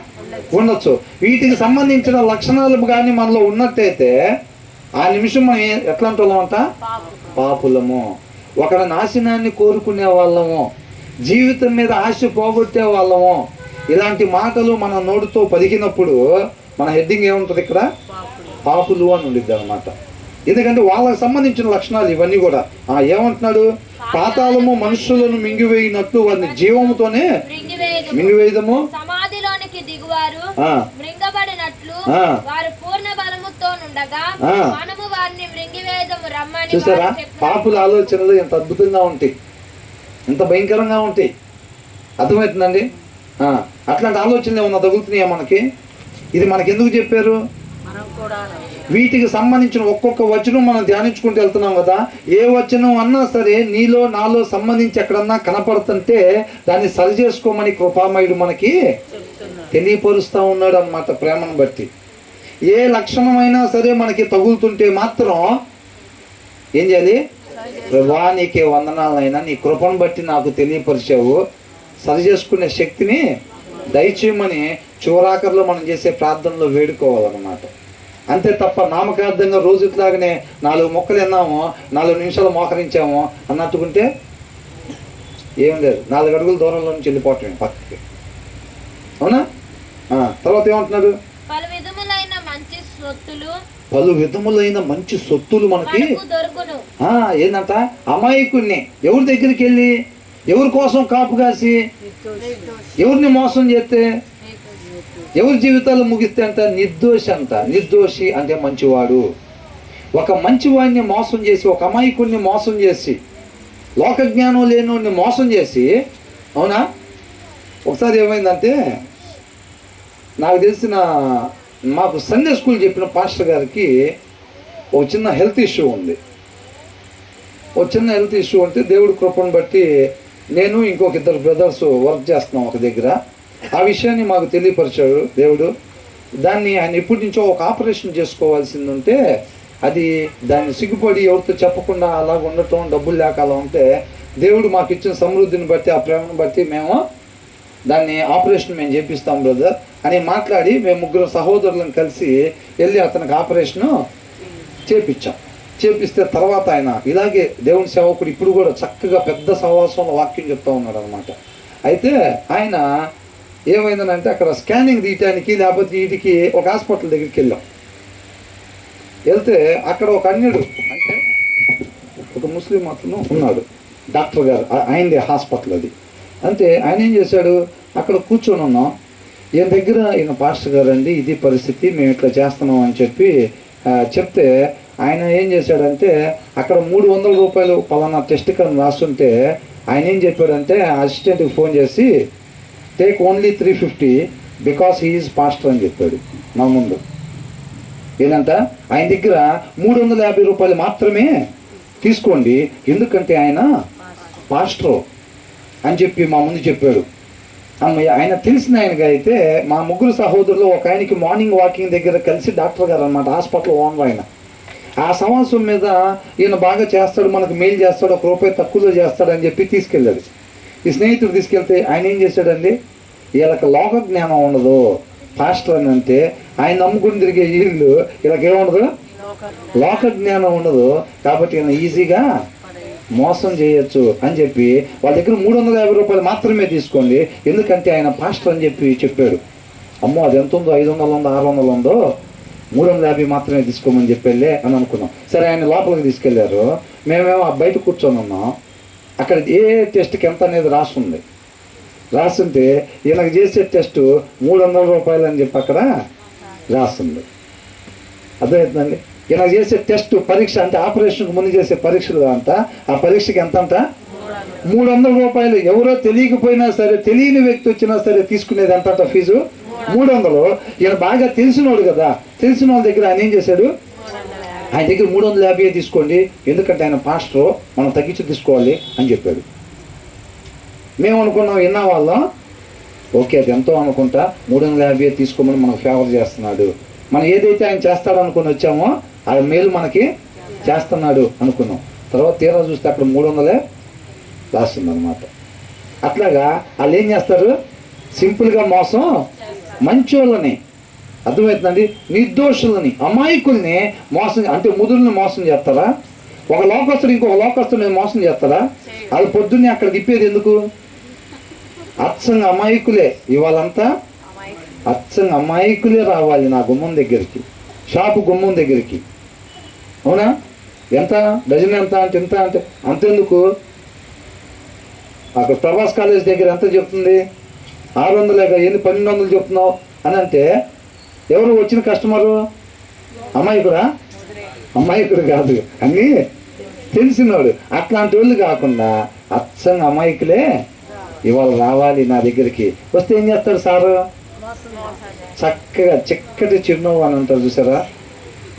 ఉండొచ్చు. వీటికి సంబంధించిన లక్షణాలు కానీ మనలో ఉన్నట్టయితే ఆ నిమిషం మనం ఎట్లాంటి వాళ్ళం అంట? పాపులము. ఒకరి నాశనాన్ని కోరుకునే వాళ్ళము, జీవితం మీద ఆశ పోగొట్టే వాళ్ళము. ఇలాంటి మాటలు మన నోటితో పలికినప్పుడు మన హెడ్డింగ్ ఏముంటుంది ఇక్కడ? పాపులు అని ఉండిద్ది అనమాట. ఎందుకంటే వాళ్ళకి సంబంధించిన లక్షణాలు ఇవన్నీ కూడా. ఏమంటున్నాడు? పాతాళము మనుషులను మింగివేయినట్లు వారిని జీవముతోనే మింగివేయదము. సమాధిలోనికి దిగువారు మృంగబడినట్లు వారు పూర్ణ బలముతో నుండగా మనము వారిని మృంగివేయదము రమ్మని. చూసారా? పాపుల ఆలోచనలు ఎంత అద్భుతంగా ఉంటాయి. ఎంత భయంకరంగా ఉంటాయి. అర్థమవుతుందండి? అట్లాంటి ఆలోచనలు ఏమన్నా తగులుతున్నాయా మనకి? ఇది మనకి ఎందుకు చెప్పారు? వీటికి సంబంధించిన ఒక్కొక్క వచనం మనం ధ్యానించుకుంటూ వెళ్తున్నాం కదా. ఏ వచనం అన్నా సరే నీలో నాలో సంబంధించి ఎక్కడన్నా కనపడుతుంటే దాన్ని సరి చేసుకోమని కృపామయుడు మనకి తెలియపరుస్తూ ఉన్నాడు అన్నమాట. ప్రేమను బట్టి ఏ లక్షణమైనా సరే మనకి తగులుతుంటే మాత్రం ఏం చేయాలి? ప్రభువా నీకే వందనాలైనా, నీ కృపను బట్టి నాకు తెలియపరిచావు, సరి చేసుకునే శక్తిని దయచేయమని చివరాఖరిలో మనం చేసే ప్రార్థనలో వేడుకోవాలన్నమాట. అంతే తప్ప నామకార్థంగా రోజులాగానే 4 మొక్కలు విన్నాము, 4 నిమిషాలు మోకరించాము అన్నట్టుకుంటే ఏం లేదు. 4 అడుగుల దూరంలో నుంచి వెళ్ళిపోవటమే పక్కకి. అవునా? తర్వాత ఏమంటున్నాడు? పలు విధములైన మంచి సొత్తులు మనకి దొరుకును. ఏంటంట? అమాయకుణ్ణి ఎవరి దగ్గరికి వెళ్ళి, ఎవరి కోసం కాపు కాసి, ఎవరిని మోసం చేస్తే, ఎవరి జీవితాలు ముగిస్తే అంట నిర్దోషి అంట. నిర్దోషి అంటే మంచివాడు. ఒక మంచివాడిని మోసం చేసి, ఒక అమాయకుడిని మోసం చేసి, లోక జ్ఞానం లేనివాడిని మోసం చేసి, అవునా? ఒకసారి ఏమైందంటే, నాకు తెలిసిన మాకు సండే స్కూల్ చెప్పిన పాస్టర్ గారికి ఒక చిన్న హెల్త్ ఇష్యూ ఉంది. ఒక చిన్న హెల్త్ ఇష్యూ అంటే దేవుడి కృపను బట్టి నేను ఇంకొక 2 బ్రదర్స్ వర్క్ చేస్తున్నాం ఒక దగ్గర. ఆ విషయాన్ని మాకు తెలియపరిచాడు దేవుడు. దాన్ని ఆయన ఎప్పటి నుంచో ఒక ఆపరేషన్ చేసుకోవాల్సింది ఉంటే అది దాన్ని సిగ్గుపడి ఎవరితో చెప్పకుండా అలా ఉండటం, డబ్బులు లేక అలా ఉంటే దేవుడు మాకు ఇచ్చిన సమృద్ధిని బట్టి, ఆ ప్రేమను బట్టి మేము దాన్ని ఆపరేషన్ మేము చేపిస్తాం బ్రదర్ అని మాట్లాడి మేము 3 సహోదరులను కలిసి వెళ్ళి అతనికి ఆపరేషను చేపించాం. చేపిస్తే తర్వాత ఆయన ఇలాగే దేవుని సేవకుడు ఇప్పుడు కూడా చక్కగా పెద్ద సహవాసంలో వాక్యం చెప్తా ఉన్నాడు అనమాట. అయితే ఆయన ఏమైందనంటే అక్కడ స్కానింగ్ తీయటానికి లేకపోతే వీటికి ఒక హాస్పిటల్ దగ్గరికి వెళ్ళాం. వెళ్తే అక్కడ ఒక అన్యుడు అంటే ఒక ముస్లిం అతను ఉన్నాడు, డాక్టర్ గారు, ఆయనది హాస్పిటల్ అది. అంటే ఆయన ఏం చేశాడు, అక్కడ కూర్చొని ఉన్నాం. ఈయన దగ్గర ఈయన పాస్టర్ గారు అండి ఇది పరిస్థితి, మేము ఇట్లా చేస్తున్నాం అని చెప్పి చెప్తే ఆయన ఏం చేశాడంటే అక్కడ 300 రూపాయలు పలానా టెస్ట్ కని రాస్తుంటే ఆయన ఏం చెప్పాడంటే అసిస్టెంట్కి ఫోన్ చేసి take only 350 because he is pastor అని చెప్పాడు నా ముందు. ఏంటంట ఆయన దగ్గర 350 రూపాయలు మాత్రమే తీసుకోండి ఎందుకంటే ఆయన పాస్టర్ అని చెప్పి మా ముందు చెప్పాడు. ఆయన తెలిసిన ఆయనగా అయితే మా 3 సహోదరులు ఒక ఆయనకి మార్నింగ్ వాకింగ్ దగ్గర కలిసి డాక్టర్ గారు అనమాట, హాస్పిటల్ ఓనర్ ఆయన. ఆ సంవత్సరం మీద ఈయన బాగా చేస్తాడు, మనకు మెయిల్ చేస్తాడు, 1 రూపాయి తక్కువలో చేస్తాడు అని చెప్పి తీసుకెళ్ళాడు. ఈ స్నేహితుడు తీసుకెళ్తే ఆయన ఏం చేశాడండి, వీళ్ళకి లోక జ్ఞానం ఉండదు, పాస్టర్ అని అంటే ఆయన నమ్ముకుని తిరిగే వీళ్ళు వీళ్ళకేముండదు, లోక జ్ఞానం ఉండదు, కాబట్టి ఈయన ఈజీగా మోసం చేయొచ్చు అని చెప్పి వాళ్ళ దగ్గర 350 రూపాయలు మాత్రమే తీసుకోండి ఎందుకంటే ఆయన పాస్టర్ అని చెప్పి చెప్పాడు. అమ్మో అది ఎంత ఉందో, 500 ఉందో 600 ఉందో, 350 మాత్రమే తీసుకోమని చెప్పేళ్ళే అని అనుకున్నాం. సరే ఆయన లోపలికి తీసుకెళ్లారు, మేమేమో బయట కూర్చొని ఉన్నాం. అక్కడ ఏ టెస్ట్కి ఎంత అనేది రాస్తుంది, రాస్తుంటే ఈయనకు చేసే టెస్ట్ 300 రూపాయలు అని చెప్పి అక్కడ రాస్తుంది. అర్థమవుతుందండి? ఈయన చేసే టెస్ట్ పరీక్ష అంటే ఆపరేషన్కి ముందు చేసే పరీక్షలు అంట, ఆ పరీక్షకి ఎంత అంట 300 రూపాయలు. ఎవరో తెలియకపోయినా సరే, తెలియని వ్యక్తి వచ్చినా సరే తీసుకునేది ఎంత అంట ఫీజు 300. ఈయన బాగా తెలిసినోడు కదా, తెలిసిన వాళ్ళ దగ్గర ఆయన ఏం చేశాడు, ఆయన దగ్గర 350 తీసుకోండి ఎందుకంటే ఆయన పాస్టర్, మనం తగ్గించి తీసుకోవాలి అని చెప్పాడు. మేము అనుకున్నాం విన్న వాళ్ళం, ఓకే అది ఎంతో అనుకుంటా 350 తీసుకోమని మనకు ఫేవర్ చేస్తున్నాడు, మనం ఏదైతే ఆయన చేస్తాడు అనుకుని వచ్చామో ఆ మేలు మనకి చేస్తున్నాడు అనుకున్నాం. తర్వాత తీరా చూస్తే అక్కడ 300 రాస్తుంది అనమాట. అట్లాగా వాళ్ళు ఏం చేస్తారు, సింపుల్గా మోసం మంచి వాళ్ళని, అర్థమవుతుందండి, నిర్దోషులని, అమాయకుల్ని మోసం, అంటే ముదురుని మోసం చేస్తారా, ఒక లోకస్తుడు ఇంకొక లోకస్తుని మోసం చేస్తారా? వాళ్ళు పొద్దున్నే అక్కడ తిప్పేది ఎందుకు, అచ్చంగా అమాయకులే, ఇవాళంతా అచ్చంగా అమాయకులే రావాలి నా గుమ్మం దగ్గరికి, షాపు గుమ్మం దగ్గరికి. అవునా? ఎంత డజన్ ఎంత అంటే ఎంత అంటే అంతెందుకు, అక్కడ ప్రభాస్ కాలేజ్ దగ్గర ఎంత చెప్తుంది, 600 ఏంది 1200 చెప్తున్నావు అని అంటే ఎవరు వచ్చిన కస్టమరు, అమాయకుడా? అమాయకుడు కాదు, అన్నీ తెలిసినవాడు. అట్లాంటి వాళ్ళు కాకుండా అచ్చంగా అమాయకులే ఇవాళ రావాలి నా దగ్గరికి. వస్తే ఏం చేస్తాడు సారు? చక్కగా చిక్కటి చిరునవ్వు అని అంటారు చూసారా,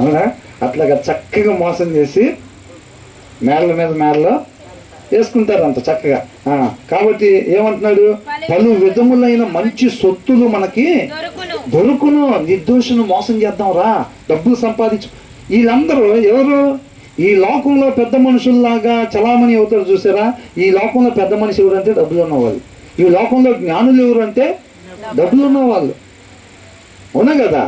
అవునా? అట్లాగా చక్కగా మోసం చేసి మేళ్ళ మీద మేళ్ళలో వేసుకుంటారు అంత చక్కగా. కాబట్టి ఏమంటున్నాడు? పలు విధములైన మంచి సొత్తులు మనకి దొరుకును, నిర్దోషును మోసం చేద్దాం రా, డబ్బులు సంపాదించు. వీళ్ళందరూ ఎవరు? ఈ లోకంలో పెద్ద మనుషుల్లాగా చలామణి అవుతారు చూసారా. ఈ లోకంలో పెద్ద మనిషి ఎవరంటే డబ్బులు ఉన్నవాళ్ళు. ఈ లోకంలో జ్ఞానులు ఎవరంటే డబ్బులు ఉన్నవాళ్ళు, అవునా కదా?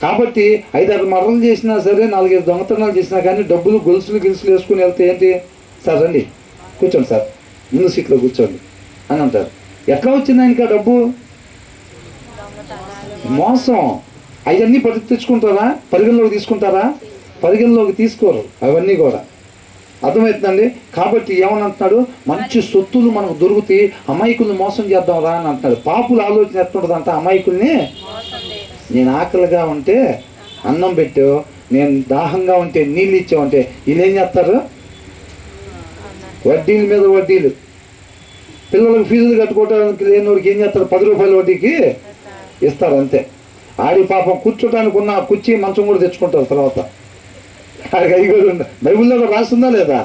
కాబట్టి 5-6 మర్రలు చేసినా సరే, 4-5 దొంగతనాలు చేసినా కానీ డబ్బులు గొలుసులు వేసుకుని వెళ్తే ఏంటి? సార్ రండి కూర్చోండి సార్, ముందు సీట్లో కూర్చోండి అని అంటారు. ఎట్లా వచ్చింది ఆయనకి ఆ డబ్బు? మోసం. అవన్నీ తెచ్చుకుంటారా? పరిగణలోకి తీసుకుంటారా? పరిగణలోకి తీసుకోరు అవన్నీ కూడా. అర్థమవుతుందండి? కాబట్టి ఏమని మంచి సొత్తులు మనకు దొరుకుతాయి, అమాయకుల్ని మోసం చేద్దాం రా అని అంటున్నాడు. పాపుల ఆలోచన ఎట్లుంటుందంట? అమాయకుల్ని, నేను ఆకలిగా ఉంటే అన్నం పెట్టావు, నేను దాహంగా ఉంటే నీళ్ళు ఇచ్చావంటే వీళ్ళు ఏం చేస్తారు? వడ్డీల మీద వడ్డీలు. పిల్లలకు ఫీజులు కట్టుకోవడానికి లేనివాడికి ఏం చేస్తారు? 10 రూపాయల వడ్డీకి ఇస్తారు అంతే. ఆడి పాపం కూర్చోటానికి ఉన్న కుర్చీ మంచం కూడా తెచ్చుకుంటారు తర్వాత. ఆడికి అవి కూడా బైబిల్లో కూడా రాస్తుందా లేదా?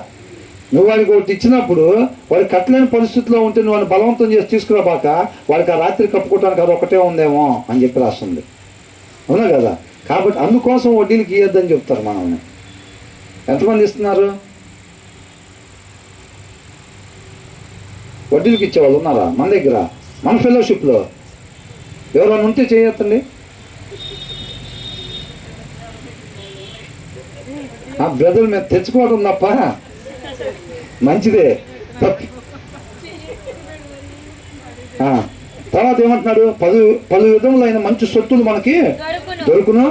నువ్వు వాడికి ఒకటి ఇచ్చినప్పుడు వాడికి కట్టలేని పరిస్థితిలో ఉంటే నువ్వు వాడిని బలవంతం చేసి తీసుకురాబాక వాడికి ఆ రాత్రి కప్పుకోవటానికి అది ఒకటే ఉందేమో అని చెప్పి రాస్తుంది, అవునా కదా? కాబట్టి అందుకోసం వడ్డీలకి ఇవ్వద్దని చెప్తారు మనల్ని. ఎంతమంది ఇస్తున్నారు? వడ్డీలకి ఇచ్చేవాళ్ళు ఉన్నారా మన దగ్గర? మన ఫెలోషిప్లో ఎవరైనా ఉంటే చేయొద్దండి. ఆ బ్రదర్ మీద తెచ్చుకోవడం తప్ప మంచిదే. తర్వాత ఏమంటున్నాడు? పలు విధములైన మంచి సొత్తులు మనకి దొరుకును.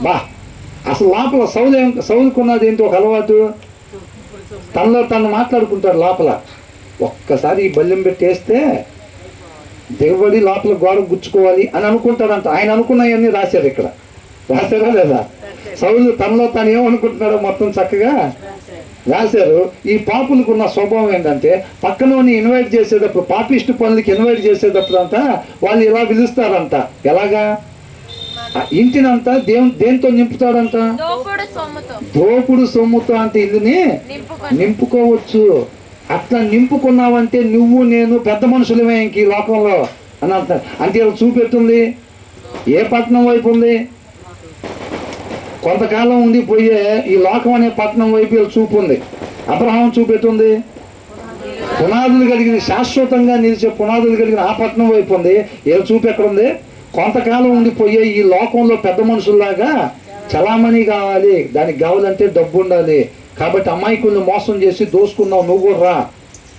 బా, అసలు లోపల సౌలుకున్నది ఏంటి? ఒక అలవాటు, తనలో తను మాట్లాడుకుంటాడు లోపల. ఒక్కసారి ఈ బల్యం పెట్టేస్తే దిగబడి లోపల గోడ గుచ్చుకోవాలి అని అనుకుంటాడంట. ఆయన అనుకున్నవన్నీ రాశారు ఇక్కడ. రాశారా లేదా? సౌలు తనలో తాను ఏమనుకుంటున్నాడో మొత్తం చక్కగా రాశారు. ఈ పాపులకు ఉన్న స్వభావం ఏంటంటే పక్కనోని ఇన్వైట్ చేసేటప్పుడు, పాపిష్టి పనులకి ఇన్వైట్ చేసేటప్పుడు అంతా వాళ్ళు ఇలా పిలుస్తారంట. ఎలాగా? ఇంటినంతా దేంతో నింపుతాడంట? దోపుడు సొమ్ముతో. అంటే ఇల్లుని నింపుకోవచ్చు. అట్లా నింపుకున్నావంటే నువ్వు నేను పెద్ద మనుషులమే ఇంక ఈ లోకంలో అని అంటారు. అంటే ఇలా చూపెట్టుంది ఏ పట్టణం వైపు ఉంది? కొంతకాలం ఉండిపోయే ఈ లోకం అనే పట్టణం వైపు వీళ్ళు చూపు ఉంది. అబ్రహాం చూపెట్టుంది పునాదులు కలిగిన, శాశ్వతంగా నిలిచే పునాదులు కలిగిన ఆ పట్టణం వైపు ఉంది. వీళ్ళ చూపు ఎక్కడుంది? కొంతకాలం ఉండిపోయే ఈ లోకంలో పెద్ద మనుషుల్లాగా చలామణి కావాలి, దానికి కావాలంటే డబ్బు ఉండాలి. కాబట్టి అమాయకుల్ని మోసం చేసి దోసుకున్నావు, నువ్వు కూడా రా,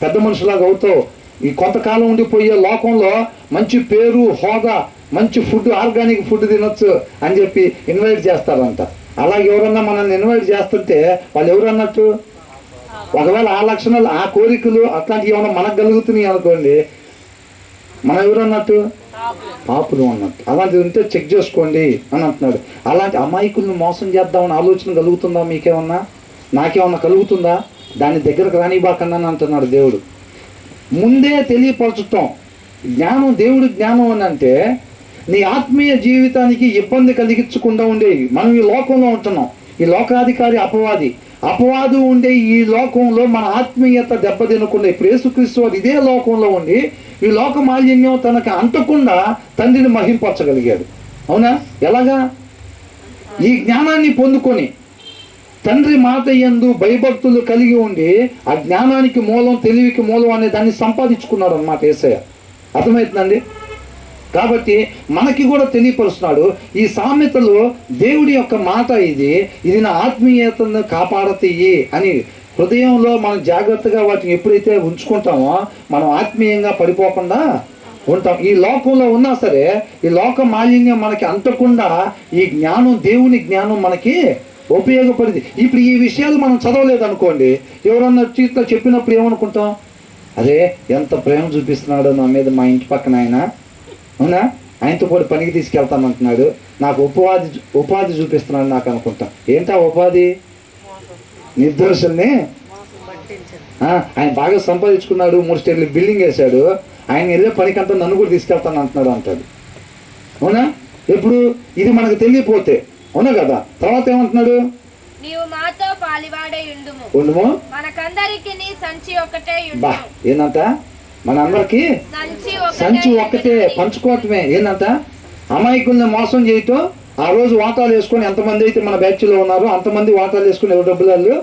పెద్ద మనుషులాగా అవుతావు. ఈ కొంతకాలం ఉండిపోయే లోకంలో మంచి పేరు, హోదా, మంచి ఫుడ్, ఆర్గానిక్ ఫుడ్ తినొచ్చు అని చెప్పి ఇన్వైట్ చేస్తారంట. అలాగే ఎవరన్నా మనల్ని ఇన్వైట్ చేస్తుంటే వాళ్ళు ఎవరన్నట్టు? ఒకవేళ ఆ లక్షణాలు, ఆ కోరికలు అట్లాంటివి ఏమన్నా మనకు కలుగుతున్నాయి అనుకోండి, మనం ఎవరన్నట్టు? పాపులు అన్నట్టు. అలాంటివి ఉంటే చెక్ చేసుకోండి అని అంటున్నాడు. అలాంటి అమాయకుల్ని మోసం చేద్దామని ఆలోచన కలుగుతుందా మీకేమన్నా? నాకేమన్నా కలుగుతుందా? దాని దగ్గరకు రానిబాకన్నా అని అంటున్నాడు దేవుడు. ముందే తెలియపరచటం జ్ఞానం. దేవుడు జ్ఞానం అని అంటే నీ ఆత్మీయ జీవితానికి ఇబ్బంది కలిగించకుండా ఉండేవి. మనం ఈ లోకంలో ఉంటున్నాం, ఈ లోకాధికారి అపవాదు ఉండే ఈ లోకంలో మన ఆత్మీయత దెబ్బతినకుండా, ఇప్పుడు యేసుక్రీస్తు వారు ఇదే లోకంలో ఉండి ఈ లోక మాలిన్యం తనకు అంటకుండా తండ్రిని మహింపరచగలిగాడు. అవునా? ఎలాగా? ఈ జ్ఞానాన్ని పొందుకొని తండ్రి మాట యందు భయభక్తులు కలిగి ఉండి ఆ జ్ఞానానికి మూలం, తెలివికి మూలం అనే దాన్ని సంపాదించుకున్నాడు అన్నమాట యేసయ్య. అర్థమవుతుందండి? కాబట్టి మనకి కూడా తెలియపరుస్తున్నాడు. ఈ సామెతలో దేవుడి యొక్క మాట ఇది నా ఆత్మీయతను కాపాడతయ్యి అని హృదయంలో మనం జాగ్రత్తగా వాటిని ఎప్పుడైతే ఉంచుకుంటామో మనం ఆత్మీయంగా పడిపోకుండా ఉంటాం. ఈ లోకంలో ఉన్నా సరే ఈ లోక మాలిన్యం మనకి అంటకుండా ఈ జ్ఞానం, దేవుని జ్ఞానం మనకి ఉపయోగపడింది. ఇప్పుడు ఈ విషయాలు మనం చదవలేదు అనుకోండి, ఎవరన్నా చీట్లో చెప్పినప్పుడు ఏమనుకుంటాం? అదే ఎంత ప్రేమ చూపిస్తున్నాడో నా మీద మా ఇంటి పక్కన ఆయన, అవునా? ఆయనతో పాటు పనికి తీసుకెళ్తానంటున్నాడు, నాకు ఉపాధి చూపిస్తున్నాడు నాకు అనుకుంటాం. ఏంటా ఉపాధి? నిర్దోషుల్ని ఆయన బాగా సంపాదించుకున్నాడు, 3 స్టేర్లు బిల్డింగ్ వేశాడు, ఆయన వెళ్ళే పనికంతా నన్ను కూడా తీసుకెళ్తాను అంటున్నాడు అంటాడు. అవునా? ఎప్పుడు ఇది మనకు తెలియపోతే, అవునా కదా? తర్వాత ఏమంటున్నాడు? నీవు మాతో పాలివాడై ఉండుము, ఉండుము, మనకందరికి నీ సంచి ఒకటే బా ఉండుము. ఏందంట? మనందరికి సంచి ఒక్కటే, పంచుకోవటమే. ఏందంట? అమాయకుల్ని మోసం చేయటం. ఆ రోజు వాటాలు వేసుకొని ఎంతమంది అయితే మన బ్యాచ్లో ఉన్నారో అంతమంది వాటాలు వేసుకొని ఎవరు డబ్బులు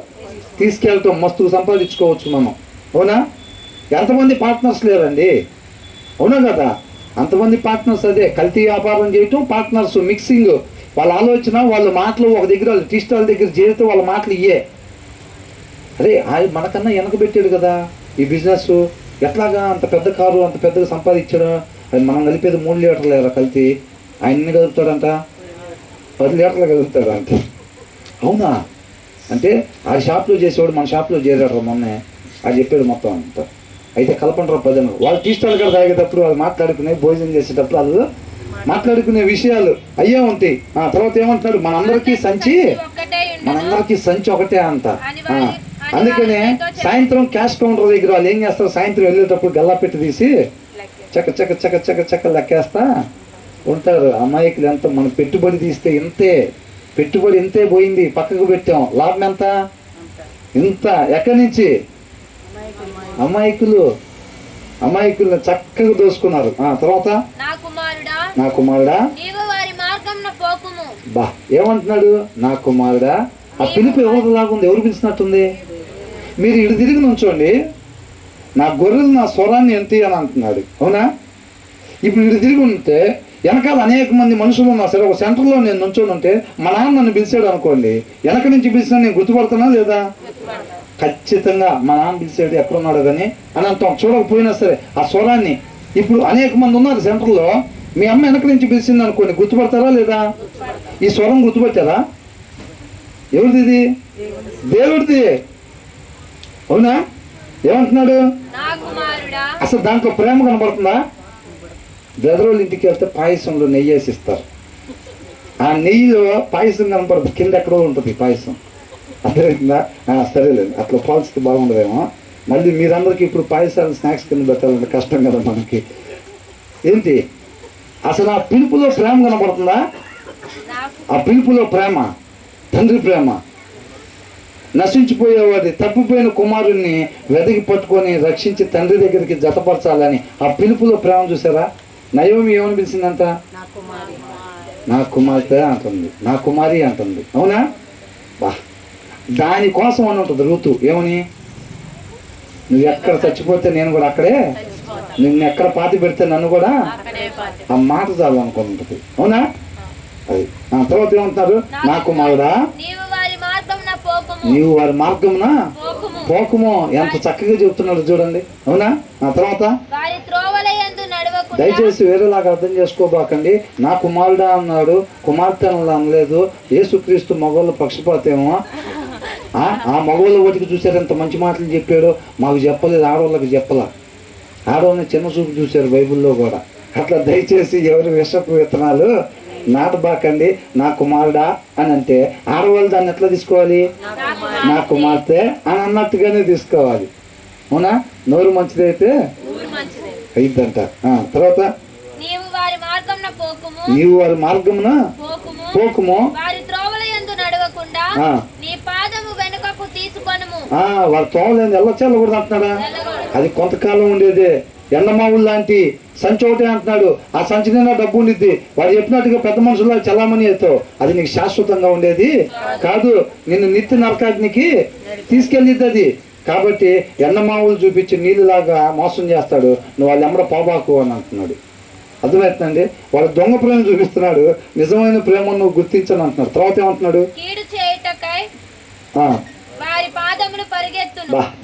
తీసుకెళ్ళటం, మస్తు సంపాదించుకోవచ్చు మనం. అవునా? ఎంతమంది పార్ట్నర్స్ లేరండి, అవునా కదా? అంతమంది పార్ట్నర్స్, అదే కల్తీ వ్యాపారం చేయటం, పార్ట్నర్స్ మిక్సింగ్. వాళ్ళ ఆలోచన, వాళ్ళ మాటలు ఒక దగ్గర, వాళ్ళు టీ స్టాల్ దగ్గర చేరితే వాళ్ళ మాటలు ఇయ్యే. అరే మనకన్నా వెనకబెట్టాడు కదా ఈ బిజినెస్. ఎట్లాగా అంత పెద్ద కారు అంత పెద్దగా సంపాదించడం? అది మనం కలిపేది 3 లీటర్లు లేదా కల్తీ, ఆయన్ని కలుపుతాడంట 10 లీటర్లు కలుపుతాడంట. అవునా? అంటే ఆ షాప్లో చేసేవాడు మన షాప్లో చేరాడు మొన్నే, అది చెప్పాడు మొత్తం అంతా. అయితే కలపంటారు 10 వాళ్ళు టీ స్టాల్ కూడా తాగేటప్పుడు, వాళ్ళు మాట్లాడుకునే, భోజనం చేసేటప్పుడు వాళ్ళు మాట్లాడుకునే విషయాలు అయ్యే ఉంటాయి. తర్వాత ఏమంటున్నాడు? మనందరికీ సంచి ఒకటే అంట. అందుకనే సాయంత్రం క్యాష్ కౌంటర్ దగ్గర వాళ్ళు ఏం చేస్తారు? సాయంత్రం వెళ్ళేటప్పుడు గల్లా పెట్టి తీసి చక్క చక్క చక్క చక్క చక్క లెక్కేస్తా ఉంటారు. అమాయకులు ఎంత, మన పెట్టుబడి తీస్తే ఇంతే, పెట్టుబడి ఇంతే పోయింది, పక్కకు పెట్టాం, లాభం ఎంత? ఇంత. ఎక్కడి నుంచి? అమాయకులు చక్కగా దోసుకున్నారు. తర్వాత నా కుమారుడా, బా ఏమంటున్నాడు? నా కుమారుడా. ఆ పిలుపు ఎవరిలాగుంది? ఎవరు పిలిచినట్టుంది? మీరు ఇటు తిరిగి నుంచోండి, నా గొర్రెలు నా స్వరాన్ని ఎంత అని అంటున్నాడు. అవునా? ఇప్పుడు ఇటు తిరిగి ఉంటే వెనకాల అనేక మంది మనుషులు ఉన్నా సరే, ఒక సెంటర్లో నేను నుంచొని ఉంటే మా నాన్న నన్ను పిలిచాడు అనుకోండి, వెనక నుంచి పిలిచినా నేను గుర్తుపడుతున్నా లేదా? ఖచ్చితంగా మా నాన్న పిలిచాడు, ఎక్కడున్నాడు కానీ అని అంటాం, చూడకపోయినా సరే ఆ స్వరాన్ని. ఇప్పుడు అనేక మంది ఉన్నారు సెంటర్లో, మీ అమ్మ వెనక నుంచి పిలిచింది అనుకోండి, గుర్తుపడతారా లేదా? ఈ స్వరం గుర్తుపట్టారా? ఎవరిది ఇది? దేవుడిది. అవునా? ఏమంటున్నాడు? అసలు దాంట్లో ప్రేమ కనబడుతుందా? బెదరోళ్ళ ఇంటికి వెళ్తే పాయసంలో నెయ్యి వేసి ఇస్తారు. ఆ నెయ్యిలో పాయసం కనపడదు, కింద ఎక్కడో ఉంటుంది పాయసం. అర్థమైందా? సరేలేదు, అట్లా పాల్చితే బాగుండదేమో. మళ్ళీ మీరందరికీ ఇప్పుడు పాయసాలు స్నాక్స్ కింద పెట్టాలంటే కష్టం కదా మనకి. ఏంటి అసలు ఆ పిలుపులో ప్రేమ కనబడుతుందా? ఆ పిలుపులో ప్రేమ, తండ్రి ప్రేమ. నశించిపోయేవాడి తప్పిపోయిన కుమారుణ్ణి వెతికి పట్టుకొని రక్షించి తండ్రి దగ్గరికి జతపరచాలని ఆ పిలుపులో ప్రేమ చూసారా? నయోమి ఏమని పిలిచిందంట? నా కుమార్తె అంటుంది, నా కుమారి అంటుంది. అవునా? బా దానికోసం అని ఉంటుంది ఋతు. ఏమని? నువ్వు ఎక్కడ చచ్చిపోతే నేను కూడా అక్కడే, నిన్ను ఎక్కడ పాతి పెడితే నన్ను కూడా, ఆ మాట చాలు అనుకుంటుంది. అవునా? అది. తర్వాత ఏమంటున్నారు? నా కుమారుడా, నీవు వారి మార్గమున పోకుము. ఎంత చక్కగా చెప్తున్నాడు చూడండి. అవునా? తర్వాత దయచేసి వేరేలాగా అర్థం చేసుకోబాకండి. నా కుమారుడా అన్నాడు, కుమార్తె అనలేదు. యేసుక్రీస్తు మగవాళ్ళ పక్షపాతేమో. ఆ మగవాళ్ళ ఓటికి చూసారు ఎంత మంచి మాటలు చెప్పాడో, మాకు చెప్పలేదు, ఆడవాళ్ళకి చెప్పలా. ఆడవాళ్ళని చిన్న చూపు చూశారు బైబిల్లో కూడా. అట్లా దయచేసి ఎవరి విషపు విత్తనాలు నాటబాకండి. నా కుమారుడా అని అంటే ఆడవాళ్ళు దాన్ని ఎట్లా తీసుకోవాలి? నా కుమార్తె అని అన్నట్టుగానే తీసుకోవాలి. అవునా? నోరు మంచిదైతే అయిద్దంట. తర్వాత నీవు వారి మార్గమున పోకుము, వారి తోమలేదు ఎల్లచేల్లకూడదు అంటున్నాడా? అది కొంతకాలం ఉండేదే. ఎండమావులు లాంటి సంచి ఒకటే అంటున్నాడు. ఆ సంచి నిండా డబ్బు ఉండిద్ది. వాడు చెప్పినట్టుగా పెద్ద మనుషుల్లో చలామణి అవుతావు, అది నీకు శాశ్వతంగా ఉండేది కాదు, నిన్ను నిత్య నరకాగ్నికి తీసుకెళ్ళిద్ది అది. కాబట్టి ఎండమావులు చూపించి నీళ్ళలాగా మోసం చేస్తాడు, నువ్వు వాళ్ళు ఎమ్మడ పోబాకు అని అంటున్నాడు. అర్థమవుతుందండి? వాడు దొంగ ప్రేమ చూపిస్తున్నాడు, నిజమైన ప్రేమ నువ్వు గుర్తించని అంటున్నాడు. తర్వాత ఏమంటున్నాడు?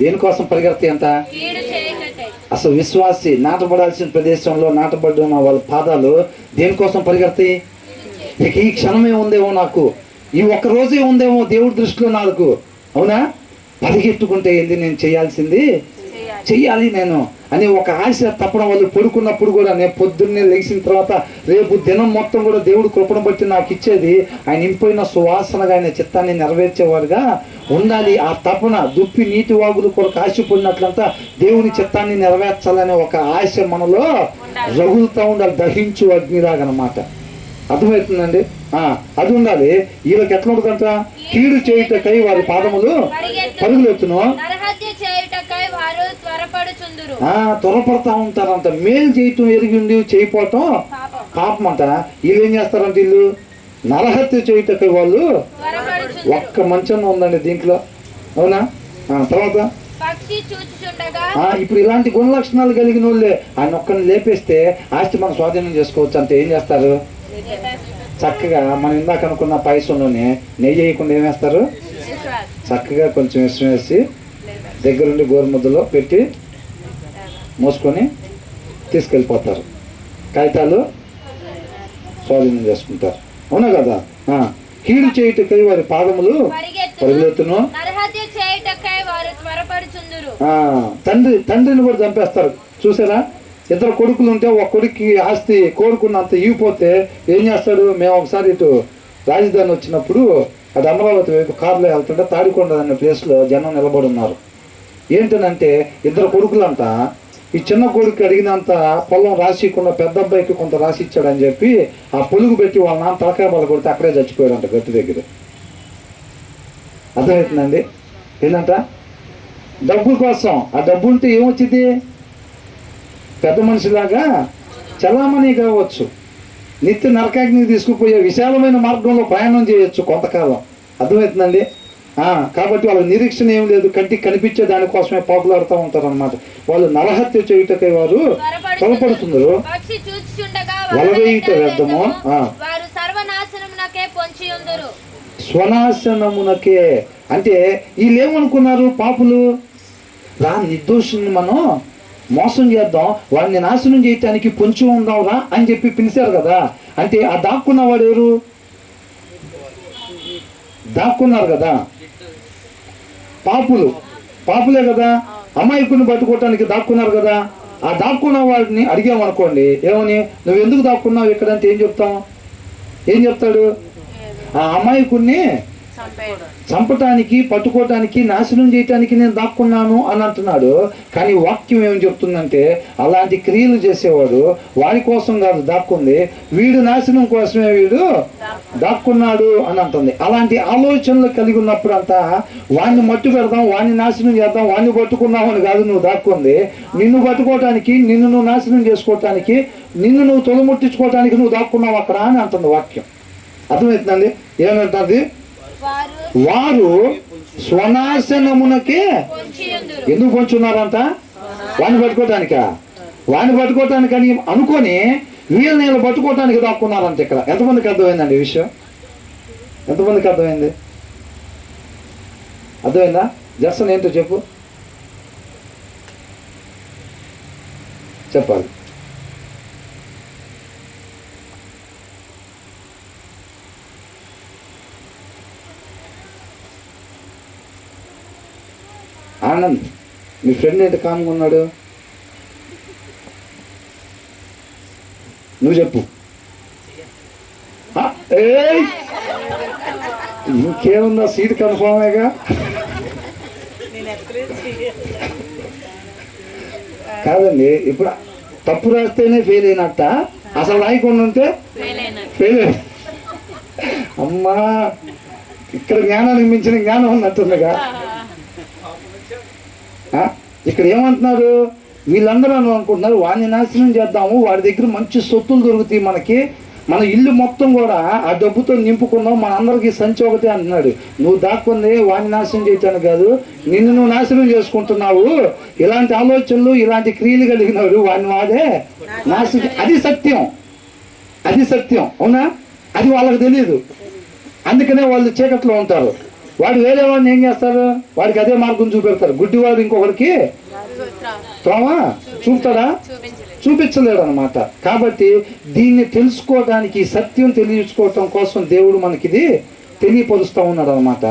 దేనికోసం పరిగెత్తి అంత? అసలు విశ్వాసి నాటబడాల్సిన ప్రదేశంలో నాటబడిన వాళ్ళ పాదాలు దేనికోసం పరిగెత్తాయి? ఇక ఈ క్షణమే ఉందేమో, నాకు ఈ ఒక్క రోజే ఉందేమో దేవుడి దృష్టిలో నాకు. అవునా? పరిగెత్తుకుంటే వెళ్ళి నేను చేయాల్సింది చెయ్యాలి నేను అని ఒక ఆశ తప్పడం వాళ్ళు పడుకున్నప్పుడు కూడా నేను పొద్దున్నే లేచిన తర్వాత రేపు దినం మొత్తం కూడా దేవుడు కృపను బట్టి నాకు ఇచ్చేది ఆయన ఇంపైన సువాసనగా ఆయన చిత్తాన్ని నెరవేర్చేవాడుగా ఉండాలి. ఆ తపన దుప్పి నీటి వాగులు కొరకు ఆశపడినట్లంతా దేవుని చిత్తాన్ని నెరవేర్చాలనే ఒక ఆశ మనలో రగులుతూ ఉండాలి, దహించు అగ్నిలాగనమాట. అర్థమవుతుందండి? అది ఉండాలి. వీళ్ళకి ఎట్లా ఉంటుందంట, కీడు చేయుటకై వారి పాదములు పరుగులెత్తును, త్వరపడతా ఉంటారంట. మేలు చేయటం ఎరిగి ఉండి చేయపోవటం పాపం అంట. వీళ్ళు ఏం చేస్తారంట, వీళ్ళు నరహత్య చేయుటకై వాళ్ళు ఒక్క మంచం ఉందండి దీంట్లో, అవునా? తర్వాత ఇప్పుడు ఇలాంటి గుణ లక్షణాలు కలిగిన వాళ్ళే ఆయన ఒక్కరిని లేపేస్తే ఆస్తి మనం స్వాధీనం చేసుకోవచ్చు అంటే ఏం చేస్తారు, చక్కగా మనం ఇందాక అనుకున్న పాయసంలోనే నెయ్యి వేయకుండా ఏమేస్తారు, చక్కగా కొంచెం ఇష్టం వేసి దగ్గరుండి గోరుముద్దలో పెట్టి మోసుకొని తీసుకెళ్ళిపోతారు, కాగితాలు స్వాధీనం చేసుకుంటారు, అవునా కదా? కీడు చేయుటకై వారి పాదములు పరుగులెత్తును, తండ్రిని కూడా చంపేస్తారు. చూసారా, ఇద్దరు కొడుకులు ఉంటే ఒక కొడుక్కి ఆస్తి కోరుకున్నంత ఇగిపోతే ఏం చేస్తాడు, మేము ఒకసారి ఇటు రాజధాని వచ్చినప్పుడు అది అమరావతి వైపు కారులో వెళ్తుంటే తాడికొండ అనే ప్లేస్లో జనం నిలబడి ఉన్నారు. ఏంటనంటే ఇద్దరు కొడుకులంతా ఈ చిన్న కొడుకు అడిగినంత పొలం రాసికుండా పెద్ద అబ్బాయికి కొంత రాసి ఇచ్చాడని చెప్పి ఆ పొలుగు పెట్టి వాళ్ళ నాన్న తలకాయ బల కొడితే అక్కడే చచ్చిపోయాడంట గట్టి దగ్గర. అర్థమవుతుందండి? ఏంటంట, డబ్బు కోసం. ఆ డబ్బు ఉంటే ఏమొచ్చింది, పెద్ద మనిషిలాగా చలామణి కావచ్చు, నిత్య నరకాగ్ని తీసుకుపోయే విశాలమైన మార్గంలో ప్రయాణం చేయొచ్చు కొంతకాలం. అర్థమవుతుందండి? కాబట్టి వాళ్ళ నిరీక్షణ ఏం లేదు, కంటికి కనిపించే దానికోసమే పాపులాడుతూ ఉంటారు అనమాట. వాళ్ళు నరహత్య చేయుటకై వారు త్వరపడుతున్నారు, వలవేయుట వ్యర్థము, స్వనాశనమునకే. అంటే వీళ్ళు ఏమనుకున్నారు, పాపులు నిర్దోషుని మనం మోసం చేద్దాం, వాడిని నాశనం చేయటానికి పొంచి ఉందాంరా అని చెప్పి పిలిచారు కదా. అంటే ఆ దాక్కున్నవాడు ఎవరు, దాక్కున్నారు కదా పాపులే కదా, అమాయకుని పట్టుకోవటానికి దాక్కున్నారు కదా. ఆ దాక్కున్న వాడిని అడిగామనుకోండి, ఏమని, నువ్వు ఎందుకు దాక్కున్నావు ఇక్కడంటే ఏం చెప్తాడు, ఆ అమాయకుడిని చంపటానికి, పట్టుకోవటానికి, నాశనం చేయటానికి నేను దాక్కున్నాను అని అంటున్నాడు. కానీ వాక్యం ఏం చెప్తుందంటే, అలాంటి క్రియలు చేసేవాడు వాడి కోసం కాదు దాక్కుంది, వీడు నాశనం కోసమే వీడు దాక్కున్నాడు అని అంటుంది. అలాంటి ఆలోచనలు కలిగి ఉన్నప్పుడు అంతా వాడిని మట్టు పెడదాం, వాడిని నాశనం చేద్దాం, వాడిని పట్టుకున్నామని కాదు నువ్వు దాక్కుంది, నిన్ను పట్టుకోవటానికి, నిన్ను నువ్వు నాశనం చేసుకోవటానికి, నిన్ను నువ్వు తొలముట్టించుకోవటానికి నువ్వు దాక్కున్నావు అక్కడ అని అంటుంది వాక్యం. అర్థమవుతుందండి? ఏమంటుంది, వారు స్వనాశనమునకే ఎందుకు పొంచున్నారంట, వాడిని పట్టుకోవటానికని అనుకొని వీళ్ళని పట్టుకోవటానికి దాక్కున్నారంట. ఇక్కడ ఎంతమందికి అర్థమైందండి ఈ విషయం? ఎంతమందికి అర్థమైంది? అర్థమైందా? జర్సన్ ఏంటో చెప్పాలి. ఆనంద్, మీ ఫ్రెండ్ ఏంటి కామ్గా ఉన్నాడు, నువ్వు చెప్పు. ఇంకేముందా, సీట్ కన్ఫామేగా. కాదండి, ఇప్పుడు తప్పు రాస్తేనే ఫెయిల్ అయినట్ట, అసలు రాయకుండా ఉంటే ఫెయిల్ అయిన. అమ్మా, ఇక్కడ జ్ఞానానికి మించిన జ్ఞానం ఉన్నట్టుందిగా. ఇక్కడ ఏమంటున్నారు, వీళ్ళందరూ అనుకుంటున్నారు వాడిని నాశనం చేద్దాము, వాడి దగ్గర మంచి సొత్తులు దొరుకుతాయి మనకి, మన ఇల్లు మొత్తం కూడా ఆ డబ్బుతో నింపుకుందాం, మనందరికీ సంచి ఒకటే అంటున్నాడు. నువ్వు దాక్కుంది వాడిని నాశనం చేయటానికి కాదు, నిన్ను నువ్వు నాశనం చేసుకుంటున్నావు. ఇలాంటి ఆలోచనలు, ఇలాంటి క్రియలు కలిగినాడు వాడిని వాడే నాశనం. అది సత్యం, అవునా? అది వాళ్ళకి తెలియదు, అందుకనే వాళ్ళు చీకట్లో ఉంటారు. వాడు వేరే వాడిని ఏం చేస్తారు, వాడికి అదే మార్గం చూపెడతారు. గుడ్డివాడు ఇంకొకరికి చూపుతాడా, చూపించలేడు అనమాట. కాబట్టి దీన్ని తెలుసుకోవడానికి, సత్యం తెలియచుకోవటం కోసం దేవుడు మనకి ఇది తెలియపరుస్తూ ఉన్నాడు అనమాట.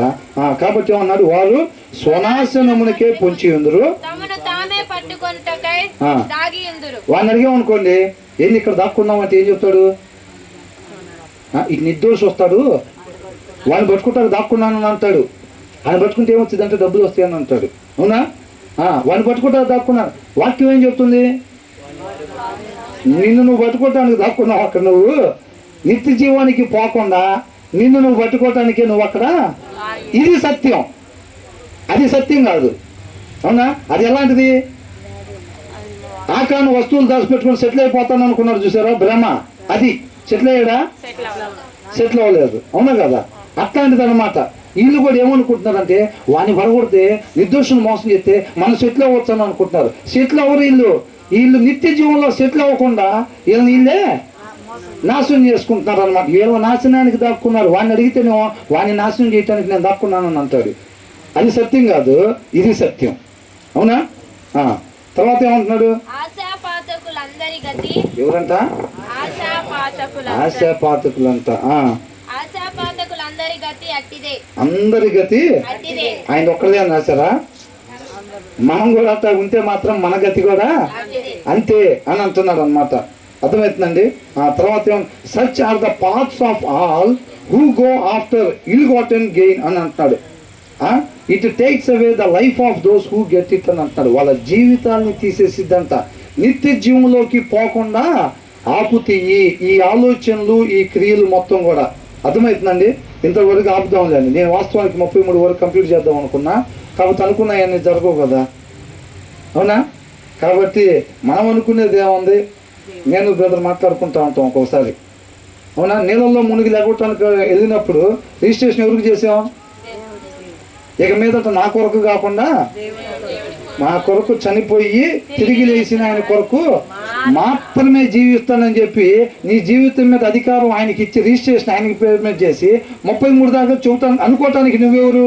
కాబట్టి ఏమన్నాడు, వారు స్వనాశనమునకే పొంచి ఉందరు, పట్టుకొనుటకై ఆ. దాగి ఉందురు. వాడిని అడిగామనుకోండి, ఏంది ఇక్కడ దాక్కున్నాం అంటే ఏం చెప్తాడు? ఇటు నిర్దోషి వస్తాడు, వాడిని పట్టుకుంటాడు దాక్కున్నాను అని అంటాడు. ఆయన పట్టుకుంటే ఏమొచ్చింది అంటే డబ్బులు వస్తాయని అంటాడు. అవునా? వాడిని పట్టుకుంటాడు దాక్కున్నాను. వాక్యం ఏం చెప్తుంది? నిన్ను నువ్వు పట్టుకోవటానికి దాక్కున్నావు అక్కడ, నువ్వు నిత్య జీవానికి పోకుండా నిన్ను నువ్వు పట్టుకోవటానికి నువ్వు అక్కడ. ఇది సత్యం, అది సత్యం కాదు. అవునా? అది ఎలాంటిది? ఆకాను వస్తువులు దాచిపెట్టుకుని సెటిల్ అయిపోతాను అనుకున్నారు చూసారా, భ్రమ. అది సెటిల్ అయ్యాడా? సెటిల్ అవ్వలేదు. అవునా కదా? అట్లాంటిది అనమాట. వీళ్ళు కూడా ఏమనుకుంటున్నారంటే వాడిని పడగొడితే నిర్దోషులు మోసం చేస్తే మనం సెటిల్ అవ్వచ్చు అని అనుకుంటున్నారు. సెటిల్ అవ్వరు వీళ్ళు. వీళ్ళు నిత్య జీవంలో సెటిల్ అవ్వకుండా వీళ్ళే నాశనం చేసుకుంటున్నారు అనమాట. వీళ్ళ నాశనానికి దాక్కున్నారు. వాడిని అడిగితేనేమో వాడిని నాశనం చేయడానికి నేను దాక్కున్నానని అంటాడు. అది సత్యం కాదు, ఇది సత్యం. అవునా? తర్వాత ఏమంటున్నాడు? ఆశాపాతకులందరి గతి ఎవరంట? ఆశాపాతకులంట. ఆశాపాతకులందరి గతి అట్టిదే. అందరి గతి అట్టిదే. ఆయన ఒక్కడే అని రాశారా? మనం కూడా అట్లా ఉంటే మాత్రం మన గతి కూడా అంతే అని అంటున్నాడు అనమాట. అర్థమవుతుందండి? తర్వాత such are the parts of all who go after ill gotten gain అని అంటున్నాడు. It takes away the life of those who get it అని అంటున్నాడు. వాళ్ళ జీవితాన్ని తీసేసిద్దంట. నిత్య జీవంలోకి పోకుండా ఆపుతీయి ఈ ఆలోచనలు, ఈ క్రియలు మొత్తం కూడా. అర్థమవుతుందండి? ఇంతవరకు ఆపుదాంలేండి. నేను వాస్తవానికి 33 వరకు కంప్లీట్ చేద్దాం అనుకున్నా, కాబట్టి అనుకున్నాయన్నీ జరగవు కదా. అవునా? కాబట్టి మనం అనుకునేది ఏముంది? నేను బ్రదర్ మాట్లాడుకుంటా ఉంటాం ఒక్కొక్కసారి. అవునా? నీళ్ళల్లో మునిగి లేకపోవటానికి వెళ్ళినప్పుడు రిజిస్ట్రేషన్ ఎవరికి చేసాం? ఇక మీదట నా కొరకు కాకుండా మా కొరకు చనిపోయి తిరిగి లేచిన ఆయన కొరకు మాత్రమే జీవిస్తానని చెప్పి నీ జీవితం మీద అధికారం ఆయనకి ఇచ్చి రిజిస్ట్రేషన్ ఆయనకి పేమెంట్ చేసి 33 దాకా చూడటానికి అనుకోవటానికి నువ్వెవరు?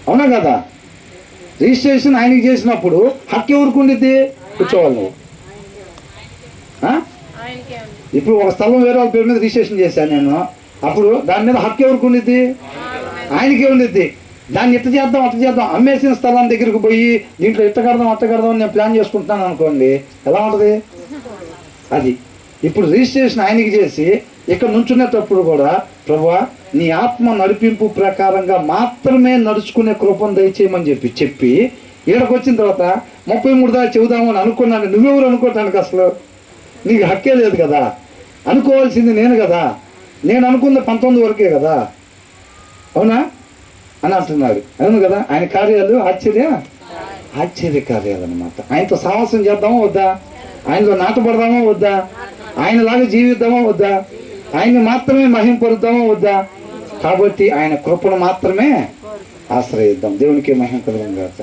అవునా కదా? రిజిస్ట్రేషన్ ఆయనకి చేసినప్పుడు హక్కు ఎవరికి ఉండిద్ది? కూర్చోవాలి నువ్వు. ఇప్పుడు ఒక స్థలం వేరే వాళ్ళ పేరు మీద రిజిస్ట్రేషన్ చేశాను నేను, అప్పుడు దాని మీద హక్కు ఎవరికి ఉండిద్ది? ఆయనకే ఉండిద్ది. దాన్ని ఇట్ట చేద్దాం అట్ట చేద్దాం, అమ్మేసిన స్థలం దగ్గరికి పోయి దీంట్లో ఇట్ట కడదాం అట్ట కడదాం నేను ప్లాన్ చేసుకుంటున్నాను అనుకోండి, ఎలా ఉంటుంది? అది ఇప్పుడు రిజిస్ట్రేషన్ ఆయనకి చేసి ఇక్కడ నుంచునేటప్పుడు కూడా ప్రభువా నీ ఆత్మ నడిపింపు ప్రకారంగా మాత్రమే నడుచుకునే కృపను దయచేయమని చెప్పి ఈడకు వచ్చిన తర్వాత 33 దాకా చెబుదామని అనుకున్నాను. నువ్వెవరు అనుకోవటానికి? అసలు నీకు హక్కే లేదు కదా. అనుకోవాల్సింది నేను కదా. నేను అనుకున్న 19 వరకే కదా. అవునా అని అంటున్నాడు. అవును కదా? ఆయన కార్యాలు ఆశ్చర్య కార్యాలు అనమాట. ఆయనతో సాహసం చేద్దామా వద్దా? ఆయనలో నాటపడదామా వద్దా? ఆయనలాగా జీవిద్దామా వద్దా? ఆయన్ని మాత్రమే మహింపరుద్దామా వద్దా? కాబట్టి ఆయన కృపను మాత్రమే ఆశ్రయిద్దాం. దేవునికి మహిమ కలుగును గాక.